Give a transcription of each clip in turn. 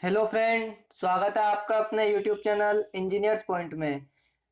Hello friend, स्वागत है आपका अपने यूट्यूब चैनल इंजीनियर्स पॉइंट में।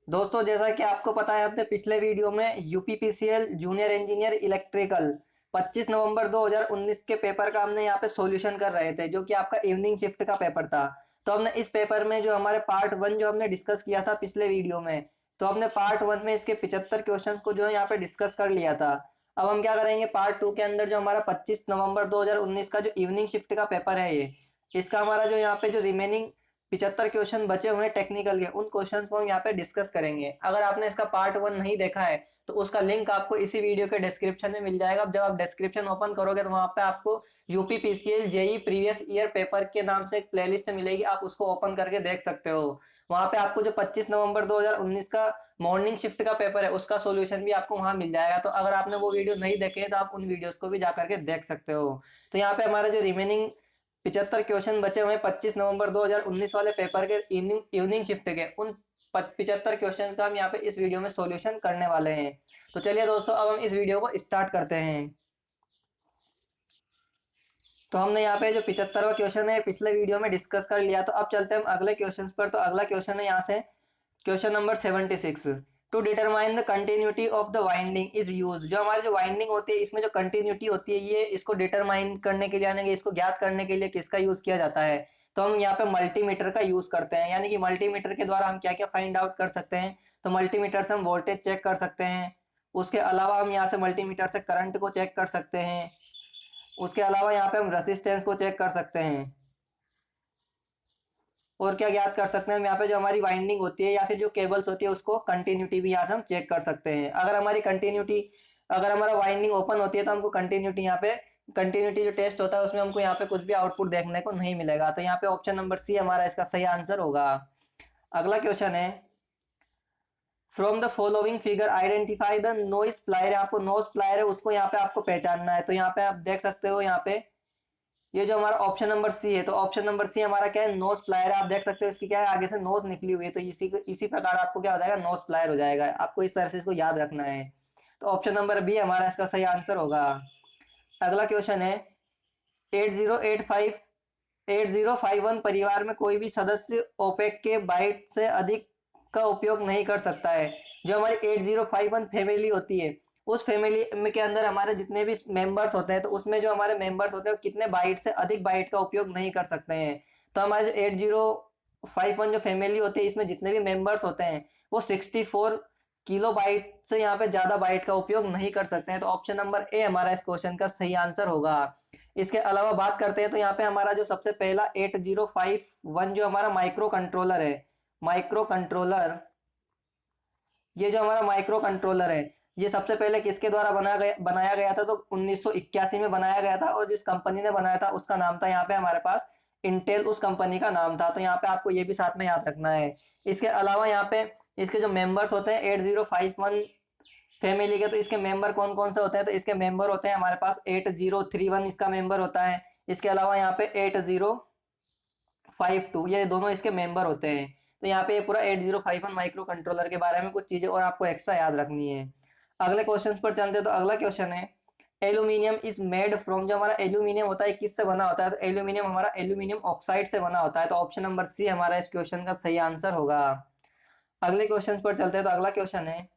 दोस्तों, जैसा कि आपको पता है, अपने पिछले वीडियो में यूपीपीसीएल जूनियर इंजीनियर इलेक्ट्रिकल 25 नवंबर 2019 के पेपर का हमने यहाँ पे सॉल्यूशन कर रहे थे, जो कि आपका इवनिंग शिफ्ट का पेपर था। तो हमने इस पेपर में जो हमारे पार्ट वन जो हमने डिस्कस किया था पिछले वीडियो में, तो हमने पार्ट वन में इसके 75 क्वेश्चन को जो है यहाँ पे डिस्कस कर लिया था। अब हम क्या करेंगे, पार्ट टू के अंदर जो हमारा 25 नवंबर 2019 का जो इवनिंग शिफ्ट का पेपर है, ये इसका हमारा जो यहाँ पे जो रिमेनिंग 75 क्वेश्चन बचे हुए हैं टेक्निकल के, उन क्वेश्चंस को हम यहाँ पे डिस्कस करेंगे। अगर आपने इसका पार्ट वन नहीं देखा है तो उसका लिंक आपको इसी वीडियो के डिस्क्रिप्शन में मिल जाएगा। अब जब आप डिस्क्रिप्शन ओपन करोगे तो वहां पे आपको UP PCL JE previous year paper के नाम से एक प्लेलिस्ट मिलेगी, आप उसको ओपन करके देख सकते हो। वहां पे आपको जो 25 नवंबर 2019 का मॉर्निंग शिफ्ट का पेपर है, उसका सॉल्यूशन भी आपको वहां मिल जाएगा। तो अगर आपने वो वीडियो नहीं देखे तो आप उन वीडियोस को भी जा करके देख सकते हो। तो यहाँ पे हमारे जो रिमेनिंग 75 क्वेश्चन बचे हुए हैं 25 नवंबर 2019 वाले पेपर के इवनिंग शिफ्ट के, उन 75 क्वेश्चन का हम यहाँ पे इस वीडियो में सॉल्यूशन करने वाले हैं। तो चलिए दोस्तों, अब हम इस वीडियो को स्टार्ट करते हैं। तो हमने यहाँ पे जो 75वां क्वेश्चन है पिछले वीडियो में डिस्कस कर लिया, तो अब चलते हैं हम अगले क्वेश्चन पर। तो अगला क्वेश्चन है यहाँ से question number 76। To determine the continuity of the winding is use. जो हमारी जो वाइंडिंग होती है, इसमें जो कंटिन्यूटी होती है, ये इसको डिटरमाइन करने के लिए, यानी कि इसको ज्ञात करने के लिए किसका यूज किया जाता है। तो हम यहाँ पे मल्टीमीटर का यूज करते हैं, यानी कि मल्टीमीटर के द्वारा हम क्या क्या फाइंड आउट कर सकते हैं। तो मल्टीमीटर से हम वोल्टेज चेक कर सकते हैं। उसके अलावा हम यहाँ से मल्टीमीटर से करंट को चेक कर सकते हैं। उसके अलावा यहाँ पे हम रेसिस्टेंस को चेक कर सकते हैं। और क्या ज्ञात कर सकते हैं हम, यहाँ पे जो हमारी वाइंडिंग होती है या फिर जो केबल्स होती है, उसको कंटिन्यूटी भी यहाँ से हम चेक कर सकते हैं। अगर हमारी कंटिन्यूटी, अगर हमारा वाइंडिंग ओपन होती है तो हमको कंटिन्यूटी, यहाँ पे कंटिन्यूटी जो टेस्ट होता है उसमें हमको यहाँ पे कुछ भी आउटपुट देखने को नहीं मिलेगा। तो यहाँ पे ऑप्शन नंबर सी हमारा इसका सही आंसर होगा। अगला क्वेश्चन है, from the following figure identify the nose plier. आपको नो स्प्लायर है उसको यहाँ पे आपको पहचानना है। तो यहाँ पे आप देख सकते हो, यहाँ पे ये जो हमारा ऑप्शन नंबर सी है, तो ऑप्शन नंबर सी हमारा क्या है, नोज प्लायर है। आप देख सकते हो इसकी क्या है, आगे से नोज निकली हुई है, तो इसी प्रकार आपको क्या हो जाएगा, नोज प्लायर हो जाएगा। आपको इस तरह से इसको याद रखना है। तो ऑप्शन नंबर बी हमारा इसका सही आंसर होगा। अगला क्वेश्चन है, 8051 परिवार में कोई भी सदस्य ओपेक के बाइट से अधिक का उपयोग नहीं कर सकता है। जो हमारी 8051 फैमिली होती है, उस फैमिली में के अंदर हमारे जितने भी मेंबर्स होते हैं, तो उसमें जो हमारे मेंबर्स होते हैं वो कितने बाइट से अधिक बाइट का उपयोग नहीं कर सकते हैं। तो हमारे जो 8051 जो फैमिली होती है, इसमें जितने भी मेंबर्स होते हैं वो 64 किलो बाइट से यहाँ पे ज्यादा बाइट का उपयोग नहीं कर सकते हैं। तो ऑप्शन नंबर ए हमारा इस क्वेश्चन का सही आंसर होगा। इसके अलावा बात करते हैं, तो यहाँ पे हमारा जो सबसे पहला 8051 जो हमारा माइक्रो कंट्रोलर है, माइक्रो कंट्रोलर, ये जो हमारा माइक्रो कंट्रोलर है, ये सबसे पहले किसके द्वारा बनाया गया था, तो 1981 में बनाया गया था। और जिस कंपनी ने बनाया था उसका नाम था यहाँ पे हमारे पास इंटेल, उस कंपनी का नाम था। तो यहाँ पे आपको ये भी साथ में याद रखना है। इसके अलावा यहाँ पे इसके जो मेंबर्स होते हैं 8051 फैमिली के, तो इसके मेंबर कौन कौन से होते हैं, तो इसके मेंबर होते हैं हमारे पास 8031 इसका मेंबर होता है। इसके अलावा यहाँ पे 8052, ये दोनों इसके मेंबर होते हैं। तो यहाँ पे ये पूरा 8051 माइक्रो कंट्रोलर के बारे में कुछ चीजें और आपको एक्स्ट्रा याद रखनी है। अगले क्वेश्चन पर चलते हैं। तो अगला क्वेश्चन है, एल्यूमिनियम इज मेड फ्रॉम। जो हमारा एल्यूमिनियम होता है किससे बना होता है, तो एल्यूमिनियम हमारा एल्यूमिनियम ऑक्साइड से बना होता है। तो ऑप्शन नंबर सी हमारा इस क्वेश्चन का सही आंसर होगा। अगले क्वेश्चन पर चलते हैं। तो अगला क्वेश्चन है,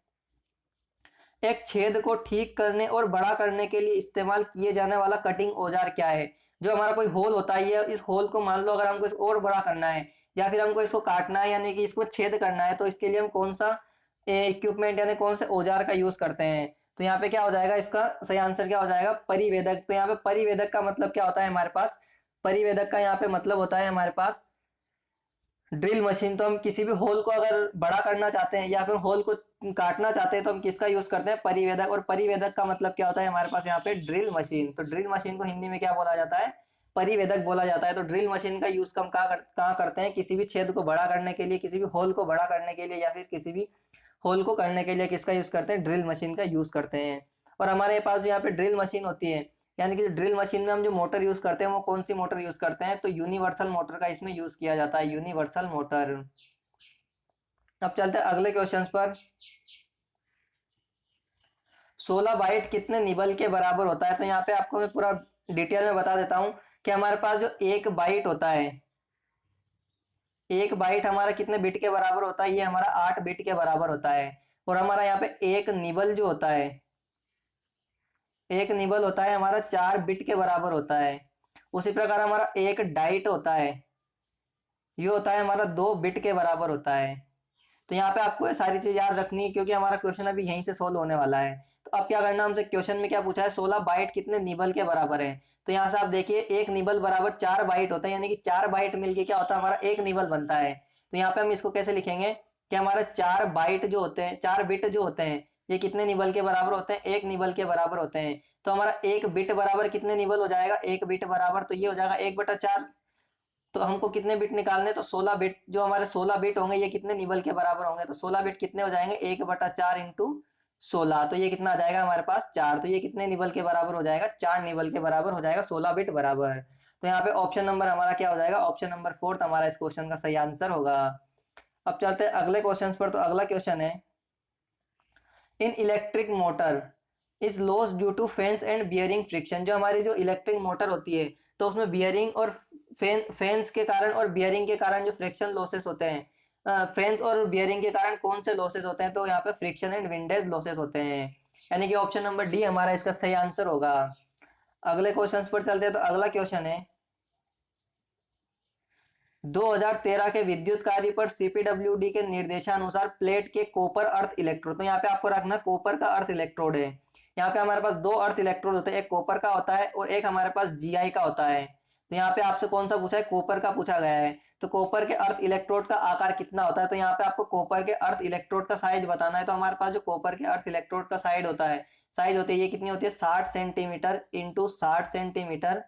एक छेद को ठीक करने और बड़ा करने के लिए इस्तेमाल किए जाने वाला कटिंग औजार क्या है। जो हमारा कोई होल होता है, ये इस होल को मान लो अगर हमको इसको और बड़ा करना है या फिर हमको इसको काटना है, यानी कि इसको छेद करना है, तो इसके लिए हम कौन सा इक्विपमेंट यानी कौन से औजार का यूज करते हैं। तो यहाँ पे क्या हो जाएगा, इसका सही आंसर क्या हो जाएगा, परिवेदक। तो यहाँ पे परिवेदक का मतलब क्या होता है हमारे पास, परिवेदक का यहाँ पे मतलब होता है हमारे पास ड्रिल मशीन। तो हम किसी भी होल को अगर बड़ा करना चाहते हैं या फिर होल को काटना चाहते हैं, तो हम किसका यूज करते हैं, परिवेदक। और परिवेदक का मतलब क्या होता है हमारे पास यहाँ पे, ड्रिल मशीन। तो ड्रिल मशीन को हिंदी में क्या बोला जाता है, परिवेदक बोला जाता है। तो ड्रिल मशीन का यूज हम कहाँ करते हैं, किसी भी छेद को बड़ा करने के लिए, किसी भी होल को बड़ा करने के लिए, या फिर किसी भी होल को करने के लिए किसका यूज करते हैं, ड्रिल मशीन का यूज करते हैं। और हमारे पास जो यहाँ पे ड्रिल मशीन होती है, यानी कि ड्रिल मशीन में हम जो मोटर यूज करते हैं वो कौन सी मोटर यूज करते हैं, तो यूनिवर्सल मोटर का इसमें यूज किया जाता है, यूनिवर्सल मोटर। अब चलते हैं अगले क्वेश्चन पर। 16 बाइट कितने निबल के बराबर होता है। तो यहाँ पे आपको मैं पूरा डिटेल में बता देता हूँ कि हमारे पास जो एक बाइट होता है, एक बाइट हमारा कितने बिट के बराबर होता है, ये हमारा 8 बिट के बराबर होता है। और हमारा यहाँ पे एक निबल जो होता है, एक निबल होता है हमारा 4 बिट के बराबर होता है। उसी प्रकार हमारा एक डाइट होता है, ये होता है हमारा 2 बिट के बराबर होता है। तो यहाँ पे आपको ये सारी चीज याद रखनी है क्योंकि हमारा क्वेश्चन अभी यहीं से सोल्व होने वाला है। तो अब क्या करना, हमसे क्वेश्चन में क्या पूछा है, 16 बाइट कितने निबल के बराबर है। तो यहाँ से आप देखिए एक निबल बराबर 4 बाइट होता है, यानी कि 4 बाइट मिलके क्या होता है, हमारा एक निबल बनता है। तो यहाँ पे हम इसको कैसे लिखेंगे कि हमारा 4 बाइट जो होते हैं, 4 बिट जो होते हैं, ये कितने निबल के बराबर होते हैं, एक निबल के बराबर होते हैं। तो हमारा एक बिट बराबर कितने निबल हो जाएगा, एक बिट बराबर तो ये हो जाएगा 1/4। तो हमको कितने बिट निकालने, तो 16 बिट, जो हमारे 16 बिट होंगे ये कितने निबल के बराबर होंगे, तो 16 बिट कितने हो जाएंगे, 1/4 इंटू 16, तो ये कितना आ जाएगा हमारे पास 4। तो ये कितने निबल के बराबर हो जाएगा, 4 निबल के बराबर हो जाएगा, 16 बिट बराबर। तो यहाँ पे ऑप्शन नंबर हमारा क्या हो जाएगा, ऑप्शन नंबर 4 हमारा इस क्वेश्चन का सही आंसर होगा। अब चलते हैं अगले क्वेश्चन पर। तो अगला क्वेश्चन है, in electric motor is loss due to fans and bearing friction. जो हमारी जो इलेक्ट्रिक मोटर होती है, तो उसमें बियरिंग और फैंस के कारण और बियरिंग के कारण जो फ्रिक्शन लॉसेस होते हैं, फैंस और बियरिंग के कारण कौन से लॉसेस होते हैं, तो यहाँ पे फ्रिक्शन एंड विंडेज लॉसेस होते हैं, यानी कि ऑप्शन नंबर डी हमारा इसका सही आंसर होगा। अगले क्वेश्चन पर चलते हैं। तो अगला क्वेश्चन है, 2013 के विद्युत कार्य पर सीपीडब्ल्यूडी के निर्देशानुसार प्लेट के कॉपर अर्थ इलेक्ट्रोड, तो यहाँ पे आपको रखना कॉपर का अर्थ इलेक्ट्रोड है। यहाँ पे हमारे पास 2 अर्थ इलेक्ट्रोड होते हैं, एक कॉपर का होता है और एक हमारे पास जीआई का होता है। तो यहाँ पे आपसे कौन सा पूछा है, कॉपर का पूछा गया है। तो कॉपर के अर्थ इलेक्ट्रोड का आकार कितना होता है, तो यहाँ पे आपको कॉपर के अर्थ इलेक्ट्रोड का साइज बताना है। तो हमारे पास जो कॉपर के अर्थ इलेक्ट्रोड का साइज होता है, साइज होती है, ये कितनी होती है, 60 centimetre into 60 centimetre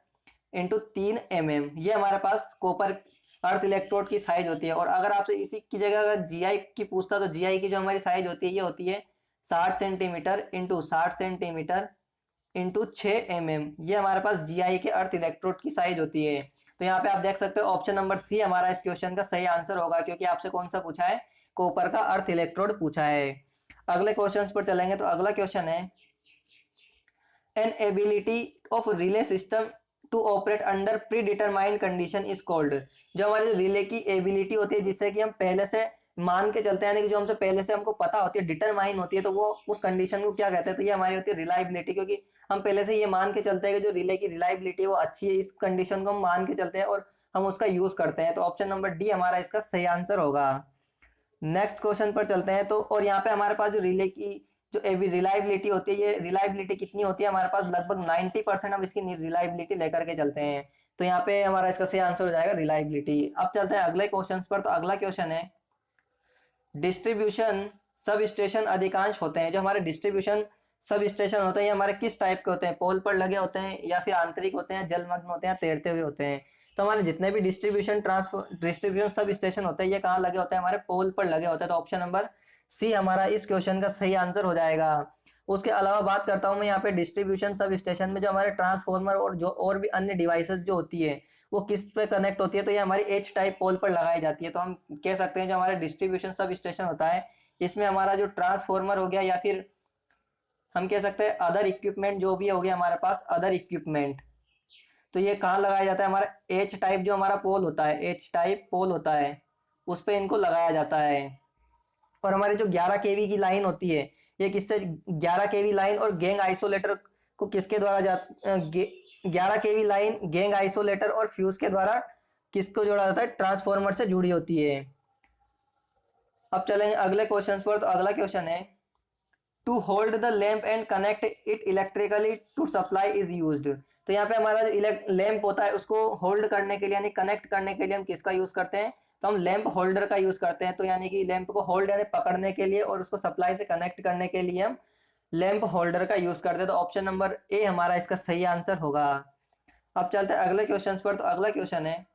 into 3 mm, ये हमारे पास कॉपर अर्थ इलेक्ट्रोड की साइज होती है। और अगर आपसे इसी की जगह अगर जीआई की पूछता, तो जीआई की जो हमारी साइज होती है, ये होती है 60 centimetre into 60 centimetre into 6 mm, ये हमारे पास जीआई के अर्थ इलेक्ट्रोड की साइज होती है। तो यहाँ पे आप देख सकते हो ऑप्शन नंबर सी हमारा इस क्वेश्चन का सही आंसर होगा, क्योंकि आपसे कौन सा पूछा है, कॉपर का अर्थ इलेक्ट्रोड पूछा है। अगले क्वेश्चन पर चलेंगे। तो अगला क्वेश्चन है, an ability of relay system to operate under predetermined condition is called. जो हमारी रिले की एबिलिटी होती है, जिससे कि हम पहले से मान के चलते हैं, यानी कि जो हमसे पहले से हमको पता होती है, डिटरमाइन होती है, तो वो उस कंडीशन को क्या कहते हैं, तो ये हमारी होती है रिलायबिलिटी, क्योंकि हम पहले से ये मान के चलते हैं कि जो रिले की रिलायबिलिटी है वो अच्छी है, इस कंडीशन को हम मान के चलते हैं और हम उसका यूज करते हैं। तो ऑप्शन नंबर डी हमारा इसका सही आंसर होगा। नेक्स्ट क्वेश्चन पर चलते हैं। तो और यहाँ पे हमारे पास जो रिले की जो रिलायबिलिटी होती है, ये रिलायबिलिटी कितनी होती है हमारे पास, लगभग 90% हम इसकी रिलायबिलिटी लेकर के चलते हैं। तो यहाँ पे हमारा इसका सही आंसर हो जाएगा रिलायबिलिटी। अब चलते हैं अगले क्वेश्चन पर। तो अगला क्वेश्चन है, डिस्ट्रीब्यूशन सब स्टेशन अधिकांश होते हैं, जो हमारे डिस्ट्रीब्यूशन सब स्टेशन होते हैं, ये हमारे किस टाइप के होते हैं, पोल पर लगे होते हैं या फिर आंतरिक होते हैं, जलमग्न होते हैं, तैरते हुए होते हैं। तो हमारे जितने भी डिस्ट्रीब्यूशन सब स्टेशन होते हैं, ये कहाँ लगे होते हैं, हमारे पोल पर लगे होते हैं। तो ऑप्शन नंबर सी हमारा इस क्वेश्चन का सही आंसर हो जाएगा। उसके अलावा बात करता हूँ मैं यहाँ पे डिस्ट्रीब्यूशन सब स्टेशन में जो हमारे ट्रांसफॉर्मर और जो और भी अन्य डिवाइसेस जो होती है, वो किस पे कनेक्ट होती है, तो ये हमारी एच टाइप पोल पर लगाई जाती है। तो हम कह सकते हैं जो हमारे डिस्ट्रीब्यूशन सब स्टेशन होता है, इसमें हमारा जो ट्रांसफॉर्मर हो गया या फिर हम कह सकते हैं अदर इक्विपमेंट जो भी हो गया हमारे पास, अदर इक्विपमेंट, तो ये कहाँ लगाया जाता है, हमारा एच टाइप जो हमारा पोल होता है, एच टाइप पोल होता है, उस पर इनको लगाया जाता है। और हमारी जो 11 केवी की लाइन होती है, ये किससे, 11 केवी लाइन और गैंग आइसोलेटर को किसके द्वारा 11 केवी लाइन, गैंग आइसोलेटर और फ्यूज के द्वारा किसको जोड़ा जाता है, ट्रांसफॉर्मर से जुड़ी होती है। अब चलेंगे अगले क्वेश्चन पर। तो अगला क्वेश्चन है, to hold the lamp and connect it electrically to supply is used. तो यहाँ पे हमारा जो लैंप होता है, उसको होल्ड करने के लिए यानी कनेक्ट करने के लिए हम किसका यूज करते हैं, तो हम लैंप होल्डर का यूज करते हैं। तो यानी कि लैंप को होल्ड यानी पकड़ने के लिए और उसको सप्लाई से कनेक्ट करने के लिए हम लैंप होल्डर का यूज करते हैं। तो ऑप्शन नंबर ए हमारा इसका सही आंसर होगा। अब चलते हैं अगले क्वेश्चन पर। तो अगला क्वेश्चन है,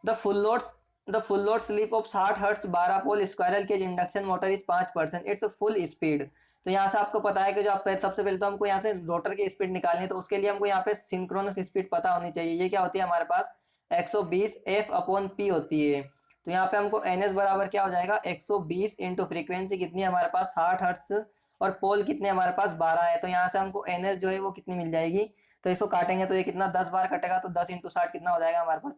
the full load slip of 60 hertz 12 pole squirrel cage induction motor is 5%, it's full speed. तो यहाँ से आपको पता है कि जो आप सबसे पहले तो हमको यहाँ से रोटर की स्पीड निकालनी है, तो उसके लिए हमको यहाँ पे सिंक्रोनस स्पीड पता होनी चाहिए। ये क्या होती है हमारे पास, 120 F/P होती है। तो यहाँ पे हमको NS बराबर क्या हो जाएगा, 120 इंटू फ्रीक्वेंसी कितनी है हमारे पास 60 हर्ट्ज और पोल कितने हमारे पास 12 है। तो यहाँ से हमको NS जो है वो कितनी मिल जाएगी, तो इसको काटेंगे तो ये कितना 10 बार कटेगा, तो 10 इंटू 60 कितना हो जाएगा हमारे पास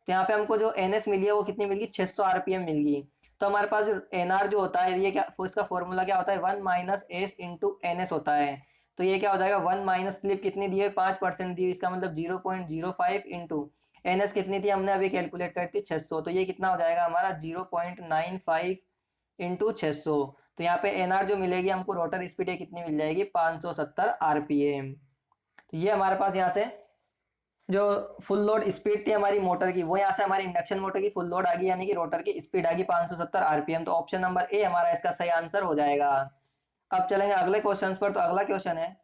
तो यहाँ पे हमको जो एनएस मिली है वो कितनी मिल गई, 600 आरपीएम मिल गई। तो हमारे पास जो एनआर जो होता है, ये क्या, इसका फॉर्मूला क्या होता है, 1 माइनस एस इंटू एनएस होता है। तो ये क्या हो जाएगा, 1 माइनस स्लिप कितनी दी है, 5% दी है, इसका मतलब 0.05 इंटू एनएस कितनी थी, हमने अभी कैलकुलेट कर थी 600, तो ये कितना हो जाएगा हमारा 0.95 इंटू 600। तो यहाँ पे एनआर जो मिलेगी हमको, रोटर स्पीड है कितनी मिल जाएगी, 570 आरपीएम। तो ये हमारे पास यहाँ से जो फुल लोड स्पीड थी हमारी मोटर की, वो यहाँ से हमारी इंडक्शन मोटर की फुल लोड आ गई, यानी कि रोटर की स्पीड आ गई 570 आरपीएम। तो ऑप्शन नंबर ए हमारा इसका सही आंसर हो जाएगा। अब चलेंगे अगले क्वेश्चन पर। तो अगला क्वेश्चन है,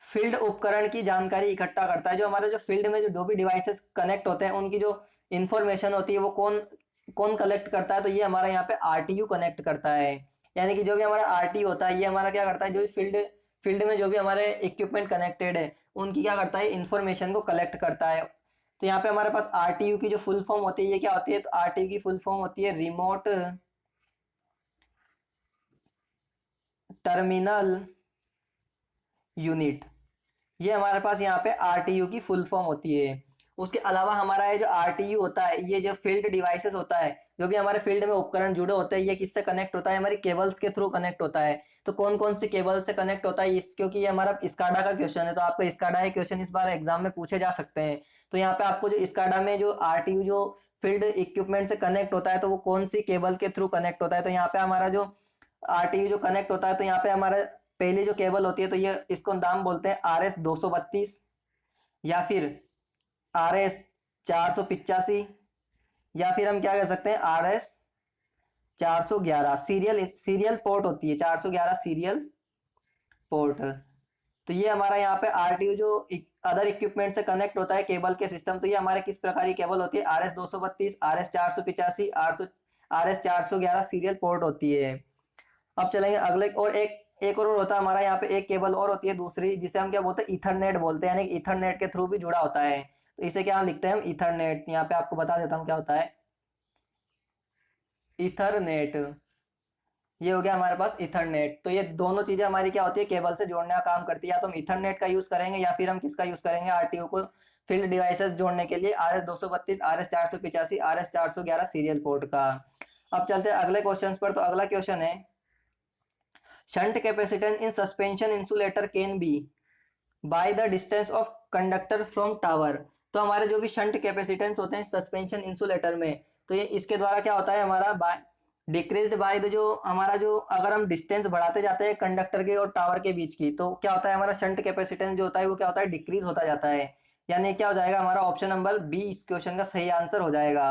फील्ड उपकरण की जानकारी इकट्ठा करता है। जो हमारे जो फील्ड में जो भी डिवाइसेस कनेक्ट होते हैं उनकी जो इंफॉर्मेशन होती है वो कौन कौन कलेक्ट करता है, तो ये हमारा यहाँ पे आरटीयू कनेक्ट करता है। यानी कि जो भी हमारा आरटीयू होता है, ये हमारा क्या करता है, जो फील्ड फील्ड में जो भी हमारे इक्विपमेंट कनेक्टेड है उनकी क्या करता है, इंफॉर्मेशन को कलेक्ट करता है। तो यहाँ पे हमारे पास आरटीयू की जो फुल फॉर्म होती है ये क्या होती है, तो आरटीयू की फुल फॉर्म होती है रिमोट टर्मिनल यूनिट। ये हमारे पास यहाँ पे आरटीयू की फुल फॉर्म होती है। उसके अलावा हमारा ये जो आरटीयू होता है, ये जो फील्ड डिवाइसेस होता है, जो भी हमारे फील्ड में उपकरण जुड़े होते हैं, ये किससे कनेक्ट होता है, हमारी केबल्स के थ्रू कनेक्ट होता है। तो कौन कौन सी केबल से कनेक्ट होता है, क्योंकि ये हमारा स्काडा का क्वेश्चन है, तो आपको स्काडा के क्वेश्चन इस बार एग्जाम में पूछे जा सकते हैं। तो यहाँ पे आपको जो स्काडा में जो आरटीयू जो फील्ड इक्विपमेंट से कनेक्ट होता है, तो वो कौन सी केबल के थ्रू कनेक्ट होता है। तो यहाँ पे हमारा जो आरटीयू जो कनेक्ट होता है, तो यहाँ पे हमारा पहली जो केबल होती है, तो ये इसको नाम बोलते हैं RS 232, या फिर RS 485, या फिर हम क्या कह सकते हैं RS 411। सीरियल सीरियल पोर्ट होती है, 411 सीरियल पोर्ट। तो ये हमारा यहाँ पे आरटीयू जो अदर इक्विपमेंट से कनेक्ट होता है केबल के सिस्टम, तो ये हमारे किस प्रकार की केबल होती है, RS 232, RS 485, RS 411 serial port होती है। अब चलेंगे अगले, और एक और होता है हमारा यहाँ पे, एक केबल और होती है दूसरी, जिसे हम क्या बोलते हैं, ईथरनेट बोलते हैं, यानी ईथरनेट के थ्रू भी जुड़ा होता है। तो इसे क्या लिखते हैं हम, ईथरनेट। यहाँ पे आपको बता देता हूँ क्या होता है ईथरनेट। ये हो गया हमारे पास ईथरनेट। तो ये दोनों चीजें हमारी क्या होती है, केबल से जोड़ने का काम करती है। या तो हम ईथरनेट का यूज करेंगे, या फिर हम किसका यूज करेंगे, आरटीयू को फील्ड डिवाइसेस जोड़ने के लिए, RS 232, RS 485, RS 411 serial port का। अब चलते हैं अगले क्वेश्चन पर। तो अगला क्वेश्चन है, shunt capacitance in suspension insulator can be by the distance of conductor from tower. तो हमारे जो भी शंट कैपेसिटेंस होते हैं सस्पेंशन इंसुलेटर में, तो ये इसके द्वारा क्या होता है, हमारा बाय डिक्रीज्ड बाय द, जो हमारा जो अगर हम डिस्टेंस बढ़ाते जाते हैं कंडक्टर के और टावर के बीच की, तो क्या होता है, हमारा शंट कैपेसिटेंस जो होता है वो क्या होता है, डिक्रीज होता जाता है। यानी क्या हो जाएगा, हमारा ऑप्शन नंबर बी इस क्वेश्चन का सही आंसर हो जाएगा।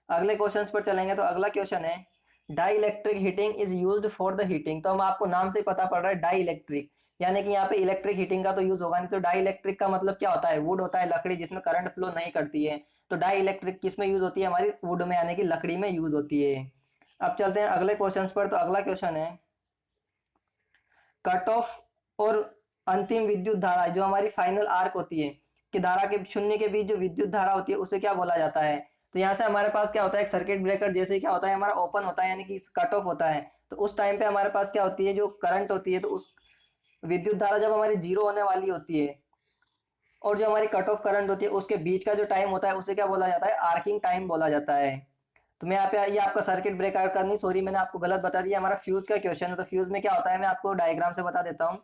अगले क्वेश्चन पर चलेंगे। तो अगला क्वेश्चन है, dielectric heating is used for the heating. तो हम आपको नाम से ही पता पड़ रहा है डाई इलेक्ट्रिक, यानी कि यहाँ पे इलेक्ट्रिक हीटिंग का तो यूज होगा नहीं। तो डाई इलेक्ट्रिक का मतलब क्या होता है, वुड होता है, लकड़ी जिसमें करंट फ्लो नहीं करती है। तो डाई इलेक्ट्रिक किस में यूज होती है, हमारी वुड में, यानी कि लकड़ी में यूज होती है। अब चलते हैं अगले क्वेश्चन पर। तो अगला क्वेश्चन है, कट ऑफ और अंतिम विद्युत धारा, जो हमारी फाइनल आर्क होती है कि धारा के शून्य के बीच जो विद्युत धारा होती है उसे क्या बोला जाता है। तो यहाँ से हमारे पास क्या होता है, एक सर्किट ब्रेकर जैसे क्या होता है, हमारा ओपन होता है, यानी कि कट ऑफ होता है। तो उस टाइम पे हमारे पास क्या होती है, जो करंट होती है, तो उस विद्युत धारा जब हमारी जीरो होने वाली होती है और जो हमारी कट ऑफ करंट होती है उसके बीच का जो टाइम होता है उसे क्या बोला जाता है, आर्किंग टाइम बोला जाता है। तो मैं यहाँ पे, ये आपका सर्किट ब्रेकर का नहीं, सॉरी मैंने आपको गलत बता दिया, हमारा फ्यूज का क्वेश्चन है। तो फ्यूज में क्या होता है, मैं आपको डायग्राम से बता देता हूँ।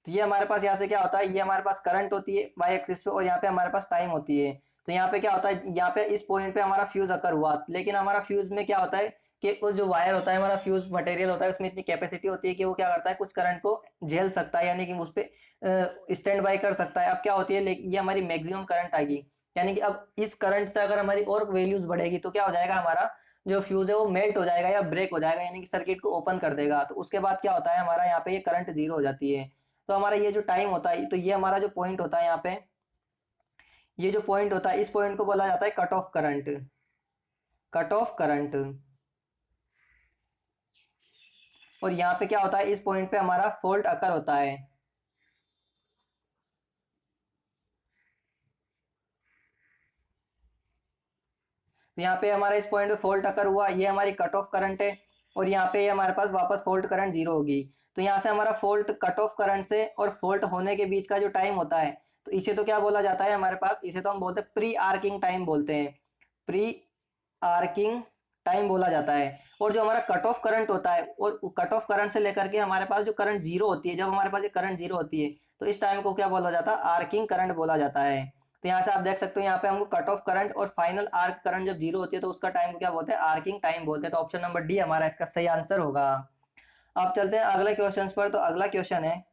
तो ये हमारे पास यहाँ से क्या होता है, ये हमारे पास करंट होती है वाई एक्सिस पे, और यहाँ पे हमारे पास टाइम होती है। तो यहाँ पे क्या होता है, यहाँ पे इस पॉइंट पे हमारा फ्यूज अकर हुआ, लेकिन हमारा फ्यूज में क्या होता है कि उस जो वायर होता है, हमारा फ्यूज मटेरियल होता है, उसमें इतनी कैपेसिटी होती है कि वो क्या करता है, कुछ करंट को झेल सकता है, यानी कि उस पर स्टैंड बाई कर सकता है। अब क्या होती है, ये हमारी मैक्सिमम करंट आएगी, यानी कि अब इस करंट से अगर हमारी और वैल्यूज बढ़ेगी तो क्या हो जाएगा, हमारा जो फ्यूज है वो मेल्ट हो जाएगा या ब्रेक हो जाएगा, यानी कि सर्किट को ओपन कर देगा। तो उसके बाद क्या होता है, हमारा यहाँ पे ये करंट जीरो हो जाती है। तो हमारा ये जो टाइम होता है, तो ये हमारा जो पॉइंट होता है यहाँ पे, ये जो पॉइंट होता है, इस पॉइंट को बोला जाता है cut off current. Cut off current. और यहाँ पे क्या होता है, इस पॉइंट पे हमारा फॉल्ट अकर होता है। तो यहाँ पे हमारा इस पॉइंट पे फॉल्ट अकर हुआ, ये हमारी कट ऑफ करंट है, और यहाँ पे हमारे पास वापस फॉल्ट करंट जीरो होगी। तो यहाँ से हमारा फॉल्ट कट ऑफ करंट से और फॉल्ट होने के बीच का जो टाइम होता है, तो इसे तो क्या बोला जाता है हमारे पास, इसे तो हम बोलते हैं प्री आर्किंग टाइम बोलते हैं। प्री आर्किंग टाइम बोला जाता है। और जो हमारा कट ऑफ करंट होता है, और कट ऑफ करंट से लेकर के हमारे पास जो करंट जीरो होती है, जब हमारे पास ये करंट जीरो होती है तो इस टाइम को क्या बोला जाता है, आर्किंग करंट बोला जाता है। तो यहाँ से आप देख सकते हो, यहाँ पे हमको कट ऑफ करंट और फाइनल आर्क करंट जब जीरो होती है तो उसका टाइम को क्या बोलते हैं, आर्किंग टाइम बोलते हैं। तो ऑप्शन नंबर डी हमारा इसका सही आंसर होगा। अब चलते हैं अगले क्वेश्चन पर। तो अगला क्वेश्चन है,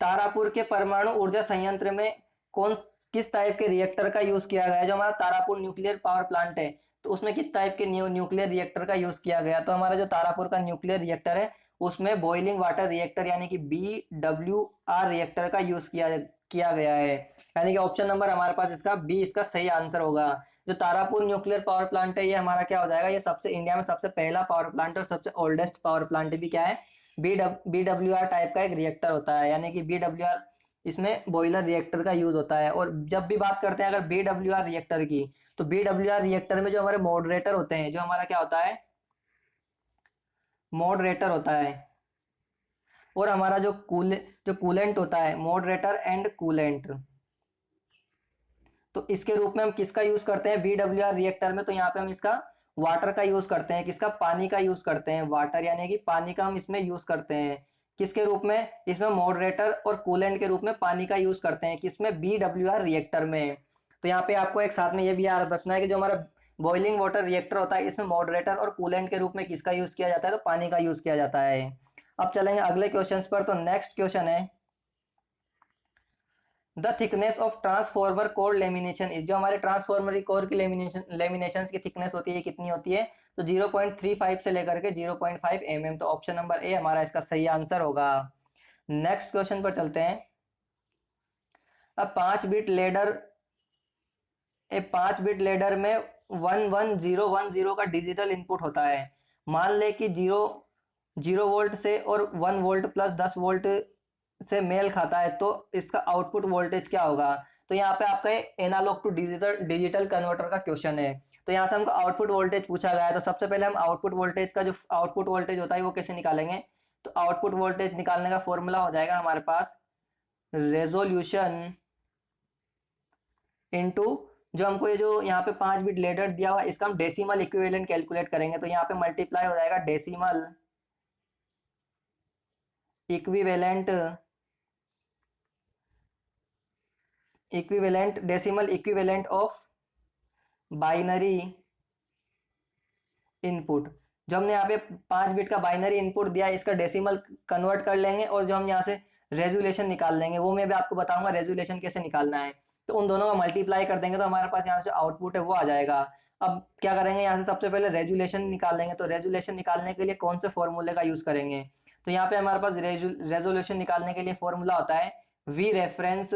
तारापुर के परमाणु ऊर्जा संयंत्र में कौन किस टाइप के रिएक्टर का यूज किया गया है। जो हमारा तारापुर न्यूक्लियर पावर प्लांट है तो उसमें किस टाइप के न्यूक्लियर रिएक्टर का यूज किया गया। तो हमारा जो तारापुर का न्यूक्लियर रिएक्टर है उसमें बॉइलिंग वाटर रिएक्टर यानी कि BWR रिएक्टर का यूज किया गया है। यानी कि ऑप्शन नंबर हमारे पास इसका बी इसका सही आंसर होगा। जो तारापुर न्यूक्लियर पावर प्लांट है ये हमारा क्या हो जाएगा, ये सबसे इंडिया में सबसे पहला पावर प्लांट और सबसे ओल्डेस्ट पावर प्लांट भी क्या है, BWR टाइप का एक रिएक्टर होता है। यानी कि BWR इसमें बॉयलर रिएक्टर का यूज होता है। और जब भी बात करते हैं अगर BWR रिएक्टर की, तो BWR रिएक्टर में जो हमारे मॉडरेटर होते हैं, जो हमारा क्या होता है, मॉडरेटर होता है, और हमारा जो कूलेंट होता है, मॉडरेटर एंड कूलेंट। तो इसके रूप में हम किसका यूज करते हैं BWR रिएक्टर में, तो यहाँ पे हम इसका वाटर का यूज करते हैं। किसका, पानी का यूज करते हैं। वाटर यानी कि पानी का हम इसमें यूज करते हैं। किसके रूप में, इसमें मॉडरेटर और कूलेंट के रूप में पानी का यूज करते हैं। किसमें, BWR रिएक्टर में। तो यहाँ पे आपको एक साथ में ये भी याद रखना है कि जो हमारा बॉइलिंग वाटर रिएक्टर होता है इसमें मॉडरेटर और कूलेंट के रूप में किसका यूज किया जाता है, तो पानी का यूज किया जाता है। अब चलेंगे अगले क्वेश्चन पर। तो नेक्स्ट क्वेश्चन है, the thickness of transformer core lamination is. जो हमारे ट्रांसफॉर्मर कोर की लेमिनेशन की थिकनेस होती है कितनी होती है, तो 0.35 से लेकर के 0.5 mm। तो ऑप्शन नंबर ए हमारा इसका सही आंसर होगा। नेक्स्ट क्वेश्चन पर चलते हैं। अब 5 बिट लेडर में 11010 का डिजिटल इनपुट होता है। मान ले कि 0 वोल्ट से और 1 वोल्ट प्लस 10 वोल्ट से मेल खाता है, तो इसका आउटपुट वोल्टेज क्या होगा। तो यहाँ पे आपका एनालॉग टू डिजिटल कन्वर्टर का क्वेश्चन है। तो यहाँ से हमको आउटपुट वोल्टेज पूछा गया है। तो सबसे पहले हम आउटपुट वोल्टेज का जो आउटपुट वोल्टेज होता है वो कैसे निकालेंगे। तो आउटपुट वोल्टेज निकालने का फॉर्मूला हो जाएगा हमारे पास रेजोल्यूशन इनटू, जो हमको ये जो यहाँ पे 5 बिट लेडर दिया हुआ है इसका हम डेसिमल इक्विवेलेंट कैलकुलेट करेंगे। तो यहाँ पे मल्टीप्लाई हो जाएगा decimal decimal equivalent of binary input. जो हमने यहाँ पे 5 बिट का बाइनरी इनपुट दिया है इसका डेसिमल कन्वर्ट कर लेंगे, और जो हम यहाँ से रेजुलेशन निकाल लेंगे वो मैं भी आपको बताऊंगा रेजुलेशन कैसे निकालना है। तो उन दोनों का मल्टीप्लाई कर देंगे तो हमारे पास यहाँ से आउटपुट है वो आ जाएगा। अब क्या करेंगे, यहाँ से सबसे पहले रेजुलेशन निकाल लेंगे। तो रेजुलेशन निकालने के लिए कौन से फॉर्मूले का यूज करेंगे, तो यहाँ पे हमारे पास रेजोल्यूशन निकालने के लिए फॉर्मूला होता है वी रेफरेंस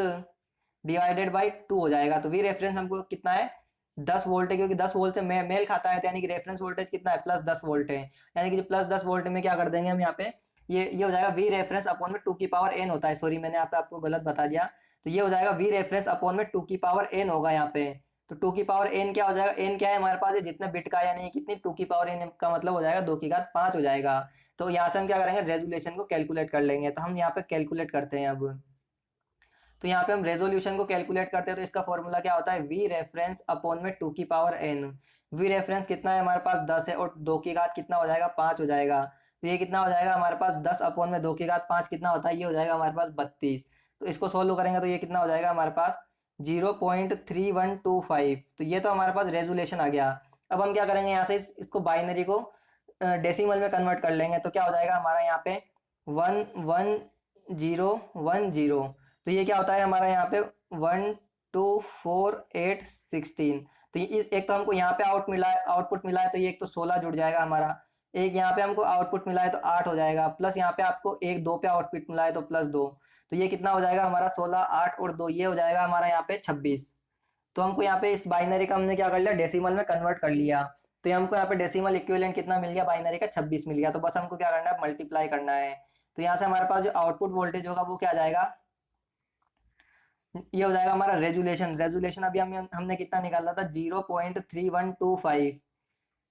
डिवाइडेड बाई 2 हो जाएगा। तो वी रेफरेंस हमको कितना है, 10 वोल्ट है, क्योंकि 10 वोल्ट से मेल खाता है। तो यानी कि रेफरेंस वोल्टेज कितना है, +10 वोल्ट है। यानी कि प्लस 10 वोल्ट में क्या कर देंगे हम यहाँ पे, ये हो जाएगा वी रेफरेंस अपॉन में 2 की पावर n होता है। सॉरी मैंने यहाँ पे आपको गलत बता दिया। तो ये हो जाएगा वी रेफरेंस अपॉन में 2 की पावर n होगा यहाँ पे। तो 2 की पावर n क्या हो जाएगा, n क्या है हमारे पास, ये जितने बिट का यानी कितनी 2 की पावर n का मतलब हो जाएगा 2 की घात 5 हो जाएगा। तो यहाँ से हम क्या करेंगे, रेजुलेशन को कैलकुलेट कर लेंगे। तो हम यहाँ पे कैलकुलेट करते हैं अब। तो यहाँ पे हम रेजोल्यूशन को कैलकुलेट करते हैं। तो इसका फॉर्मूला क्या होता है, वी रेफरेंस अपॉन में 2 की पावर n। वी रेफरेंस कितना है हमारे पास 10 है, और 2 की घात कितना हो जाएगा 5 हो जाएगा। तो ये कितना हो जाएगा हमारे पास 10 अपॉन में 2 की घात 5 कितना होता है, ये हो जाएगा हमारे पास 32। तो इसको सोल्व करेंगे तो ये कितना हो जाएगा हमारे पास 0.3125। तो ये तो हमारे पास रेजुलेशन आ गया। अब हम क्या करेंगे, यहाँ से इसको बाइनरी को डेसिमल में कन्वर्ट कर लेंगे। तो क्या हो जाएगा हमारा यहाँ पे 11010। तो ये क्या होता है हमारा यहाँ पे 1 2 4 8 16। तो एक तो हमको यहाँ पे आउटपुट मिला है तो ये एक तो 16 जुड़ जाएगा हमारा। एक यहाँ पे हमको आउटपुट मिला है तो 8 हो जाएगा, प्लस यहाँ पे आपको 1 2 पे आउटपुट मिला है तो +2। तो ये कितना हो जाएगा हमारा 16 8 और 2, ये हो जाएगा हमारा यहाँ पे 26। तो हमको यहाँ पे इस बाइनरी का हमने क्या कर लिया, डेसिमल में कन्वर्ट कर लिया। तो हमको यहाँ पे डेसिमल इक्विवेलेंट कितना मिल गया, बाइनरी का 26 मिल गया। तो बस हमको क्या करना है, मल्टीप्लाई करना है। तो यहाँ से हमारे पास जो आउटपुट वोल्टेज होगा वो क्या आ जाएगा, ये हो जाएगा हमारा रेजुलेशन अभी हमने कितना निकाला था 0.3125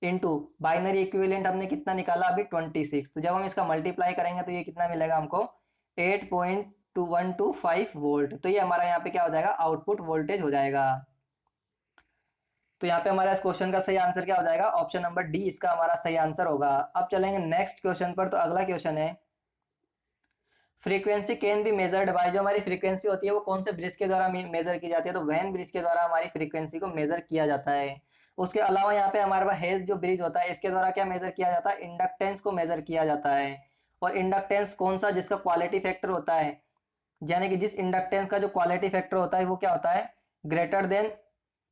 इंटू बाइनरी इक्विवेलेंट हमने कितना निकाला अभी 26। तो जब हम इसका मल्टीप्लाई करेंगे तो ये कितना मिलेगा हमको 8.2125 वोल्ट। तो ये हमारा यहाँ पे क्या हो जाएगा, आउटपुट वोल्टेज हो जाएगा। तो यहाँ पे हमारा इस क्वेश्चन का सही आंसर क्या हो जाएगा, ऑप्शन नंबर डी इसका हमारा सही आंसर होगा। अब चलेंगे नेक्स्ट क्वेश्चन पर। तो अगला क्वेश्चन है, frequency can be measured by, जो हमारी फ्रीक्वेंसी होती है वो कौन से ब्रिज के द्वारा मेजर की जाती है, तो वैन ब्रिज के द्वारा हमारी फ्रीक्वेंसी को मेजर किया जाता है। उसके अलावा यहाँ पे हमारे पास हेज जो ब्रिज होता है इसके द्वारा क्या मेजर किया जाता है, इंडक्टेंस को मेजर किया जाता है। और इंडक्टेंस कौन सा, जिसका क्वालिटी फैक्टर होता है, यानी कि जिस इंडक्टेंस का जो क्वालिटी फैक्टर होता है वो क्या होता है, ग्रेटर देन